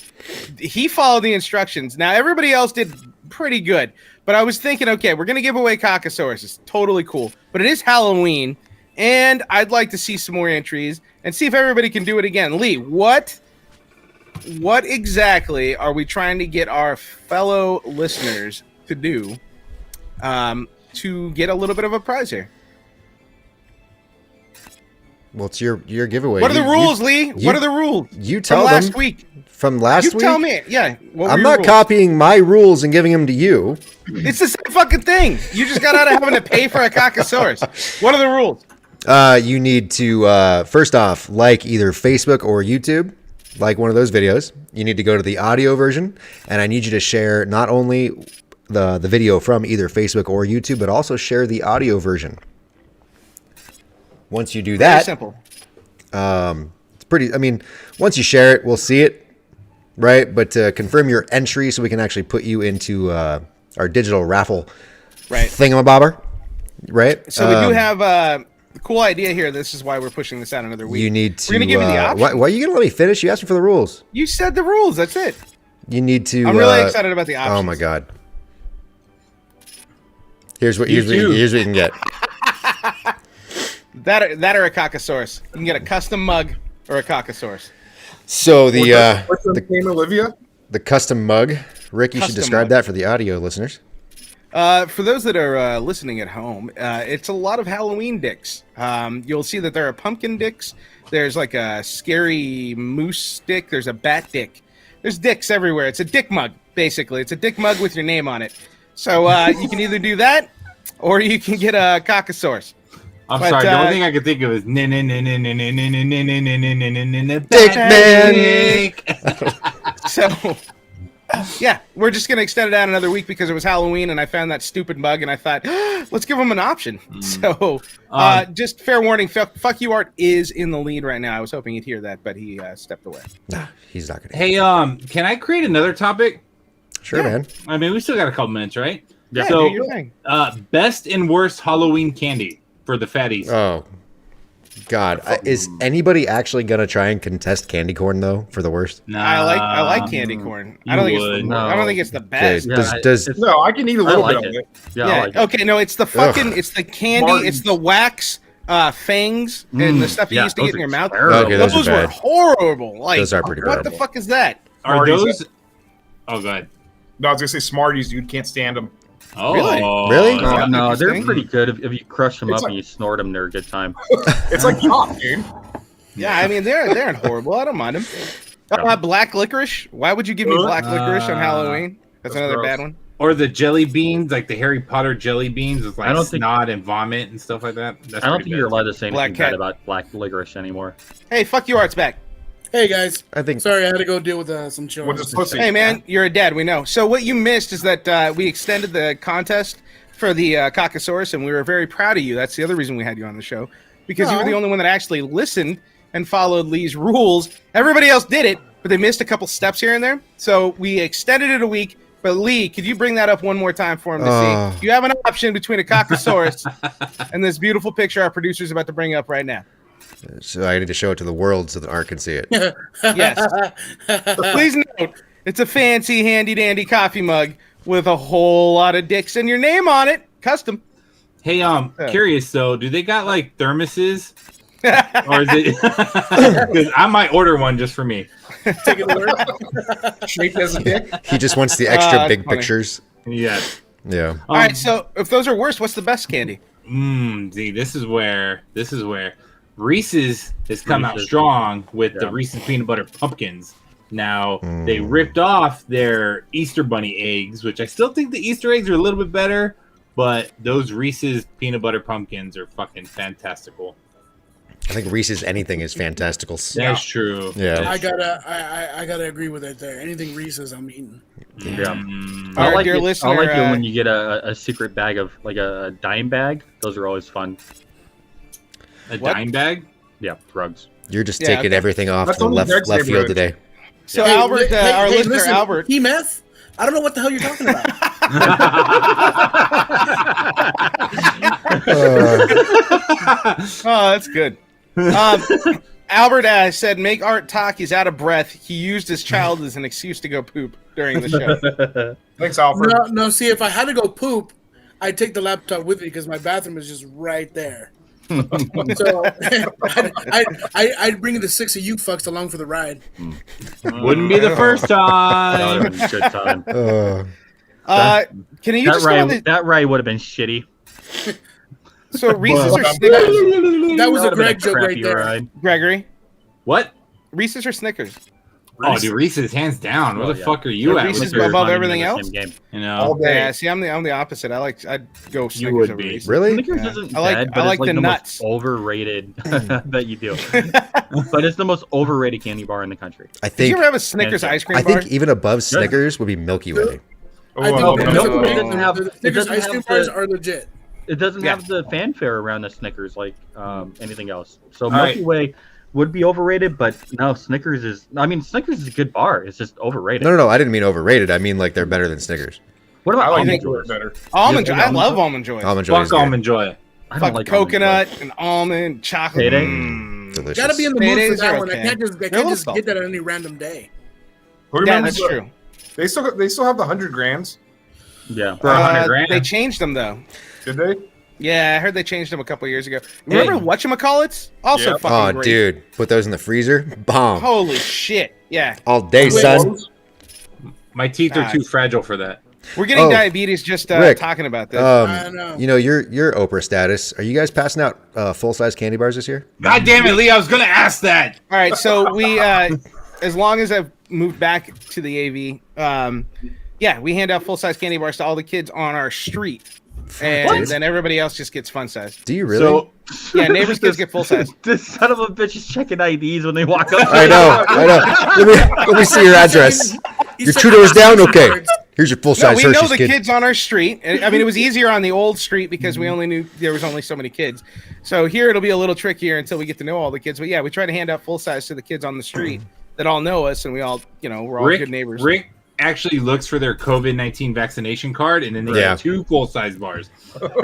he followed the instructions. Now everybody else did pretty good, but I was thinking, okay, we're gonna give away Cockasauruses. Totally cool, but it is Halloween, and I'd like to see some more entries and see if everybody can do it again. Lee, what exactly are we trying to get our fellow listeners to do to get a little bit of a prize here? Well, it's your giveaway. What are the rules, Lee? What are the rules? You tell from them. last week. From last week? You tell me. Yeah. I'm not copying my rules and giving them to you. It's the same fucking thing. You just got out of having to pay for a Cockasaurus. What are the rules? You need to, first off, like either Facebook or YouTube. Like one of those videos. You need to go to the audio version. And I need you to share not only the video from either Facebook or YouTube, but also share the audio version. Once you do that, very simple. It's pretty. I mean, once you share it, we'll see it, right? But to confirm your entry, so we can actually put you into our digital raffle, thingamabobber, right? So we do have a cool idea here. This is why we're pushing this out another week. You need to. We're gonna give you the option. Why are you gonna let me finish? You asked me for the rules. You said the rules. That's it. You need to. I'm really excited about the options. Oh my god. Here's what you can get. That or a Cockasaurus. You can get a custom mug or a Cockasaurus. So what's the name, Olivia? The custom mug. Rick, you should describe mug. that for the audio listeners. For those that are listening at home, it's a lot of Halloween dicks. You'll see that there are pumpkin dicks. There's like a scary moose dick. There's a bat dick. There's dicks everywhere. It's a dick mug, basically. It's a dick mug with your name on it. So you can either do that, or you can get a Cockasaurus. I'm sorry. The only thing I could think of is Dick Man. So, yeah, we're just gonna extend it out another week because it was Halloween, and I found that stupid mug, and I thought, let's give them an option. So, just fair warning, fuck you, Art is in the lead right now. I was hoping you'd hear that, but he stepped away. Nah, he's not gonna. Hey, can I create another topic? Sure, man. I mean, we still got a couple minutes, right? Yeah. So, do your thing. Best and worst Halloween candy for the fatties. Oh, God. Is anybody actually going to try and contest candy corn, though, for the worst? Nah, I like candy corn. I don't think it's the best. Okay, No, I can eat a little bit of it. Yeah, I like it. Okay, no, it's the fucking, it's the candy, it's the wax fangs and the stuff you used to get in your mouth. Okay, those Those are were bad. horrible. Like, Those are pretty what the bad. fuck is that? Are Smarties. those? Oh, god. No, I was gonna say Smarties, dude. Can't stand them. Oh, Really? No, they're interesting. pretty good if you crush them It's up like- and you snort them. They're a good time. It's like pop, dude. Yeah, I mean they're horrible. I don't mind them. Black licorice. Why would you give me black licorice on Halloween? That's another gross. bad one. Or the jelly beans, like the Harry Potter jelly beans with I like don't think- snot and vomit and stuff like that. That's I don't pretty think you're bad. allowed to say Black anything bad cat. about black licorice anymore. Hey, fuck you, Art's back. Hey guys, I think. sorry I had to go deal with some What's children. this pussy? Hey man, you're a dad. We know. So what you missed is that we extended the contest for the Cockasaurus, and we were very proud of you. That's the other reason we had you on the show, because you were the only one that actually listened and followed Lee's rules. Everybody else did it, but they missed a couple steps here and there. So we extended it a week. But Lee, could you bring that up one more time for him to see? You have an option between a Cockasaurus and this beautiful picture our producer's about to bring up right now. So I need to show it to the world so that Art can see it. Yes. Please note, it's a fancy, handy-dandy coffee mug with a whole lot of dicks and your name on it. Custom. Hey, curious though, do they got like thermoses? Or is it? Because I might order one just for me. Take it over. Shaped as a dick. He just wants the extra That's big funny. pictures. Yeah. Yeah. All right, so if those are worse, what's the best candy? See, this is where Reese's has come out Reese's. strong with the Reese's peanut butter pumpkins. Now, they ripped off their Easter Bunny eggs, which I still think the Easter eggs are a little bit better, but those Reese's peanut butter pumpkins are fucking fantastical. I think Reese's anything is fantastical. That's true. Yeah. I gotta agree with it there. Anything Reese's, I'm eating. Yeah. All right, I dear like listener, it when you get a secret bag of like a dime bag. Those are always fun. A dime bag? Yeah, drugs. You're just taking everything off That's to the only left Greg's field neighborhood. today. So Albert, our listener listen, Albert, meth. I don't know what the hell you're talking about. oh, that's good. Albert said, "Make Art talk. He's out of breath. He used his child as an excuse to go poop during the show." Thanks, Alfred. No. See, if I had to go poop, I'd take the laptop with me because my bathroom is just right there. So I'd bring the 6 of you fucks along for the ride. Wouldn't be the first time. That would have been a good time. Can you just that ride would have been shitty. So Reese's or Snickers? That was a That would've been Greg joke right crappy there. ride. Gregory, What? Reese's or Snickers? Oh, dude, Reese's hands down. Where Oh, the yeah. fuck are you at? Reese's with your- above Not even everything in the else? same game. You All know, day. Yeah, see, I'm the opposite. I'd go Snickers would over be. Reese's. Really? Snickers Yeah. isn't I like- bad, I but like it's like the the nuts. most overrated that you do. But it's the most overrated candy bar in the country. I Did you think ever have a Snickers ice cream I bar? think even above Snickers would be Milky Way. I think Oh, the no, Milky it Way- doesn't have- the it Snickers doesn't ice have cream the- bars are legit. It doesn't Yeah. have the fanfare around the Snickers like anything else. So right. Milky Way would be overrated, but no, Snickers is. I mean, Snickers is a good bar. It's just overrated. No, I didn't mean overrated. I mean like they're better than Snickers. What I about like almond Milky Way joys? better. Almond Joy. Yeah, I Almond love Joy. Almond Joy. Almond Joy fuck is good. almond joy. I don't Fuck like coconut and almond, chocolate. Payday? Delicious. Gotta be in the mood for Mayonnaise that are one. okay. I can't just They're a little get that on any random day. Who Yeah, remembers that's the- true. They still have the 100 grams. Yeah. For 100 grand. They changed them though. Did they? Yeah, I heard they changed them a couple years ago. Remember whatchamacallits? Also Yeah. fucking Oh, great. dude, put those in the freezer. Bomb. Holy shit. Yeah. All day, Wait, son. My teeth are too fragile for that. We're getting Oh, diabetes just Rick, talking about this. I know. You know your Oprah status. Are you guys passing out full size candy bars this year? God damn it, Lee! I was gonna ask that. All right, so we, as long as I've moved back to the AV, yeah, we hand out full-size candy bars to all the kids on our street. And then everybody else just gets fun size. Do you really? So Yeah, neighbors' kids get full size. This son of a bitch is checking IDs when they walk up. I know. Let me see your address. Your said- two doors down. Okay. Here's your full No, size we know Hershey's the kid. kids on our street. I mean, it was easier on the old street because we only knew there was only so many kids. So here it'll be a little trickier until we get to know all the kids. But yeah, we try to hand out full size to the kids on the street that all know us, and we all, we're all good neighbors. Rick actually looks for their COVID-19 vaccination card, and then they Yeah. get 2 full-size bars.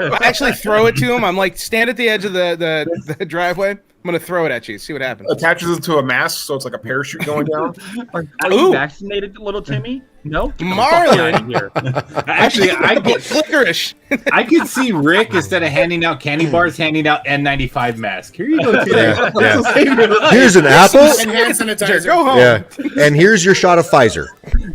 I actually throw it to them. I'm like, stand at the edge of the driveway. I'm gonna throw it at you. See what happens. Attaches it to a mask, so it's like a parachute going down. Are Ooh. you vaccinated, little Timmy? No? Get the fuck Marlon. outta here. Actually, Licorice. I could see Rick, instead of handing out candy bars, handing out N95 mask. Here you go, Tim. Yeah, This will save your life. Here's an apple. And hand sanitizer. Go home. Yeah. And here's your shot of Pfizer.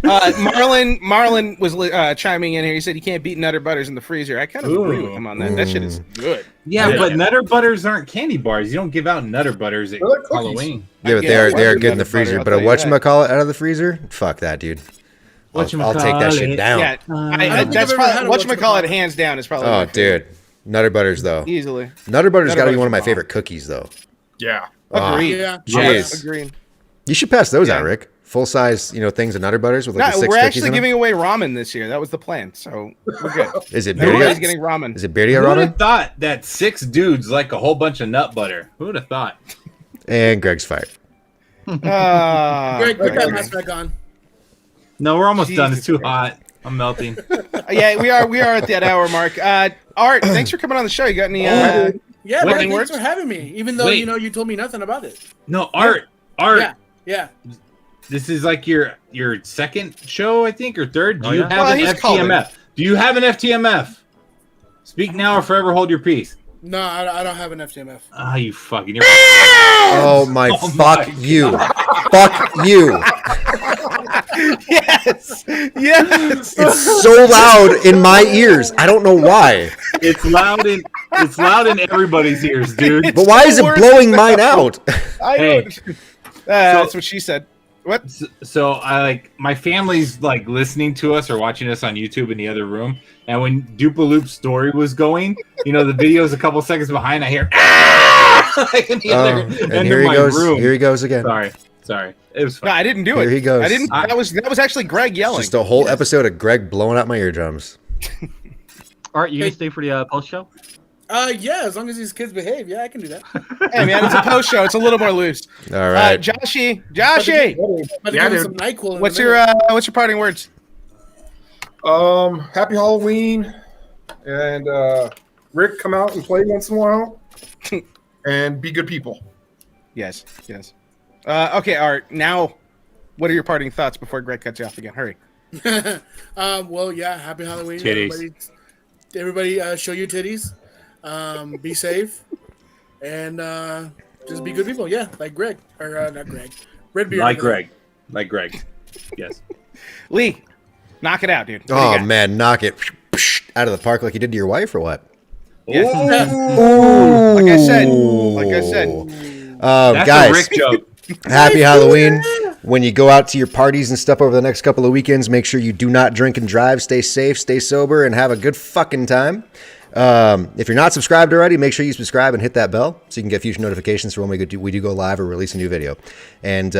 Marlon was chiming in here. He said you can't beat Nutter Butters in the freezer. I kind of agree with him on that. That shit is good. Yeah, but Nutter Butters aren't candy bars. You don't give out Nutter Butters at They're like cookies. Halloween. Yeah, but Yeah, they are Nutter good in the Butter, freezer. I'll But a tell you that. whatchamacallit out of the freezer? Fuck that, dude. I'll take that shit down. Yeah, don't think that's I've ever had probably a whatchamacallit hands down is probably Oh, my favorite. dude. Nutter Butters, though. Easily. Nutter Butters Nutter got to be Butters one of my are favorite cookies, though. Yeah. Agreed. Yeah. Jeez. Agreed. You should pass those Yeah. out, Rick. Full size, things of Nutter Butters with like the No, 6 we're cookies actually in them. giving away ramen this year. That was the plan. So we're good. Is it Everybody's birria? getting ramen. Is it birria Who would have ramen? thought that 6 dudes like a whole bunch of nut butter? Who would have thought? And Greg's fired. Greg, put that mask back on. No, we're almost done. It's Jesus too Christ. hot. I'm melting. Yeah, we are at that hour mark. Art, thanks for coming on the show. You got any? Yeah, Wait, man, any thanks words? for having me. Even though Wait. you told me nothing about it. No, Art. Yeah. This is like your second show, I think, or third. Do Oh, you yeah? have Well, an he's calling. FTMF? Do you have an FTMF? Speak now or forever hold your peace. No, I don't have an FTMF. Ah, you fucking. You're Oh my Oh fuck my you. Fuck you. Yes. Yes. It's so loud in my ears. I don't know why. It's loud in everybody's ears, dude. But why is it blowing mine out? I Hey. know. That's what she said. What? So I like my family's like listening to us or watching us on YouTube in the other room, and when Dupaloop's story was going, the video's a couple seconds behind. I hear like in the other and end here of he my goes. room. Here he goes again. Sorry. It was fun. No, I didn't do Here it. he goes. I didn't. That was actually Greg yelling. Just a whole episode of Greg blowing out my eardrums. All right, you gonna stay for the post show? Yeah, as long as these kids behave, yeah, I can do that. Hey man, it's a post show. It's a little more loose. All right. Joshy, Yeah, dude. Some NyQuil in what's a your minute. what's your parting words? Happy Halloween, and Rick, come out and play once in a while, and be good people. Yes. Okay, Art. Now, what are your parting thoughts before Greg cuts you off again? Hurry. Well, yeah, happy Halloween, Titties. everybody. Show your titties. Be safe, and just be good people. Yeah, like Greg or not Greg. Redbeard. Like Greg. Yes. Lee, knock it out, dude. What do you Oh got? man, knock it out of the park like you did to your wife, or what? Yes. Ooh. Like I said. That's guys, a Rick joke. happy Halloween. When you go out to your parties and stuff over the next couple of weekends, make sure you do not drink and drive. Stay safe, stay sober, and have a good fucking time. If you're not subscribed already, make sure you subscribe and hit that bell so you can get future notifications for when we do go live or release a new video. And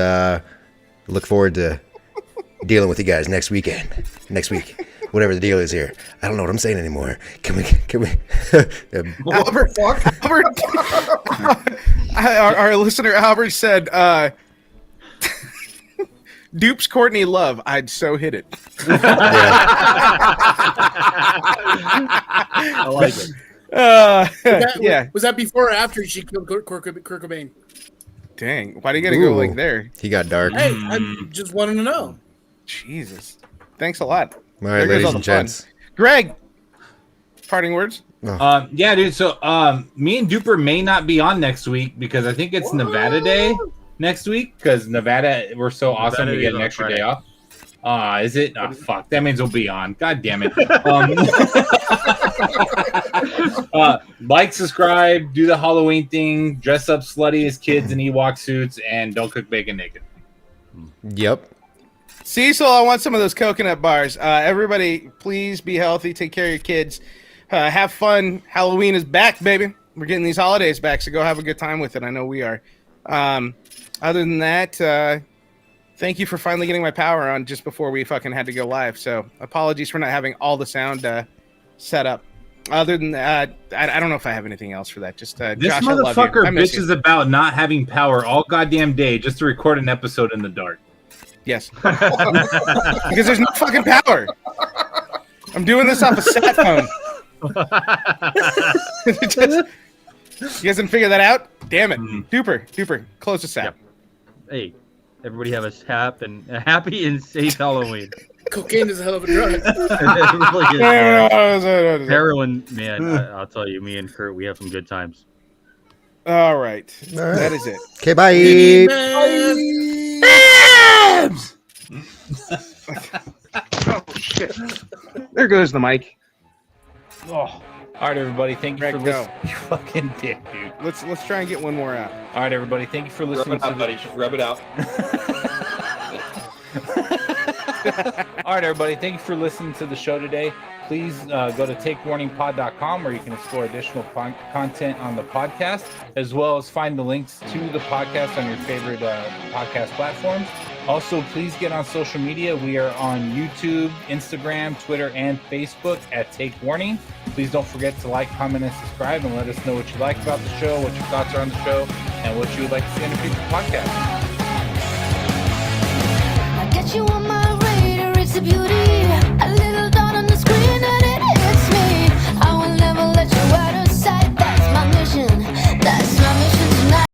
look forward to dealing with you guys next week, whatever the deal is here. I don't know what I'm saying anymore. Can we? Albert, our listener Albert said, "Dupes Courtney Love, I'd so hit it." I like it. Was that before or after she killed Kurt Cobain? Dang, why do you gotta go like there? He got dark. Hey, I just wanted to know. Jesus, thanks a lot. All right, ladies and gents. Greg, parting words. Yeah, dude. So, me and Duper may not be on next week because I think it's Nevada Day next week. Because Nevada, we're so awesome to get an extra day off. Is it? Oh, fuck. That means we'll be on. God damn it. Like, subscribe, do the Halloween thing, dress up slutty as kids in Ewok suits, and don't cook bacon naked. Yep. Cecil, I want some of those coconut bars. Everybody, please be healthy. Take care of your kids. Have fun. Halloween is back, baby. We're getting these holidays back, so go have a good time with it. I know we are. Other than that, thank you for finally getting my power on just before we fucking had to go live. So apologies for not having all the sound set up. Other than that, I don't know if I have anything else for that. Just This Josh, I love you. motherfucker I miss you. bitches about not having power all goddamn day just to record an episode in the dark. Yes. Because there's no fucking power. I'm doing this off a sat phone. You guys didn't figure that out? Damn it. Duper, close the sap. Hey, everybody have a happy and safe Halloween. Cocaine is a hell of a drug. It really is, man. Heroin, man, I'll tell you, me and Kurt, we have some good times. All right. That is it. Okay, bye. Oh, shit. There goes the mic. Oh. All right, everybody. Thank you for listening. You fucking dick, dude. Let's try and get one more out. All right, everybody. Thank you for listening. Rub it out, buddy. Just rub it out. All right, everybody. Thank you for listening to the show today. Please go to takewarningpod.com where you can explore additional content on the podcast, as well as find the links to the podcast on your favorite podcast platforms. Also, please get on social media. We are on YouTube, Instagram, Twitter, and Facebook at Take Warning. Please don't forget to like, comment, and subscribe, and let us know what you like about the show, what your thoughts are on the show, and what you would like to see in a future podcast.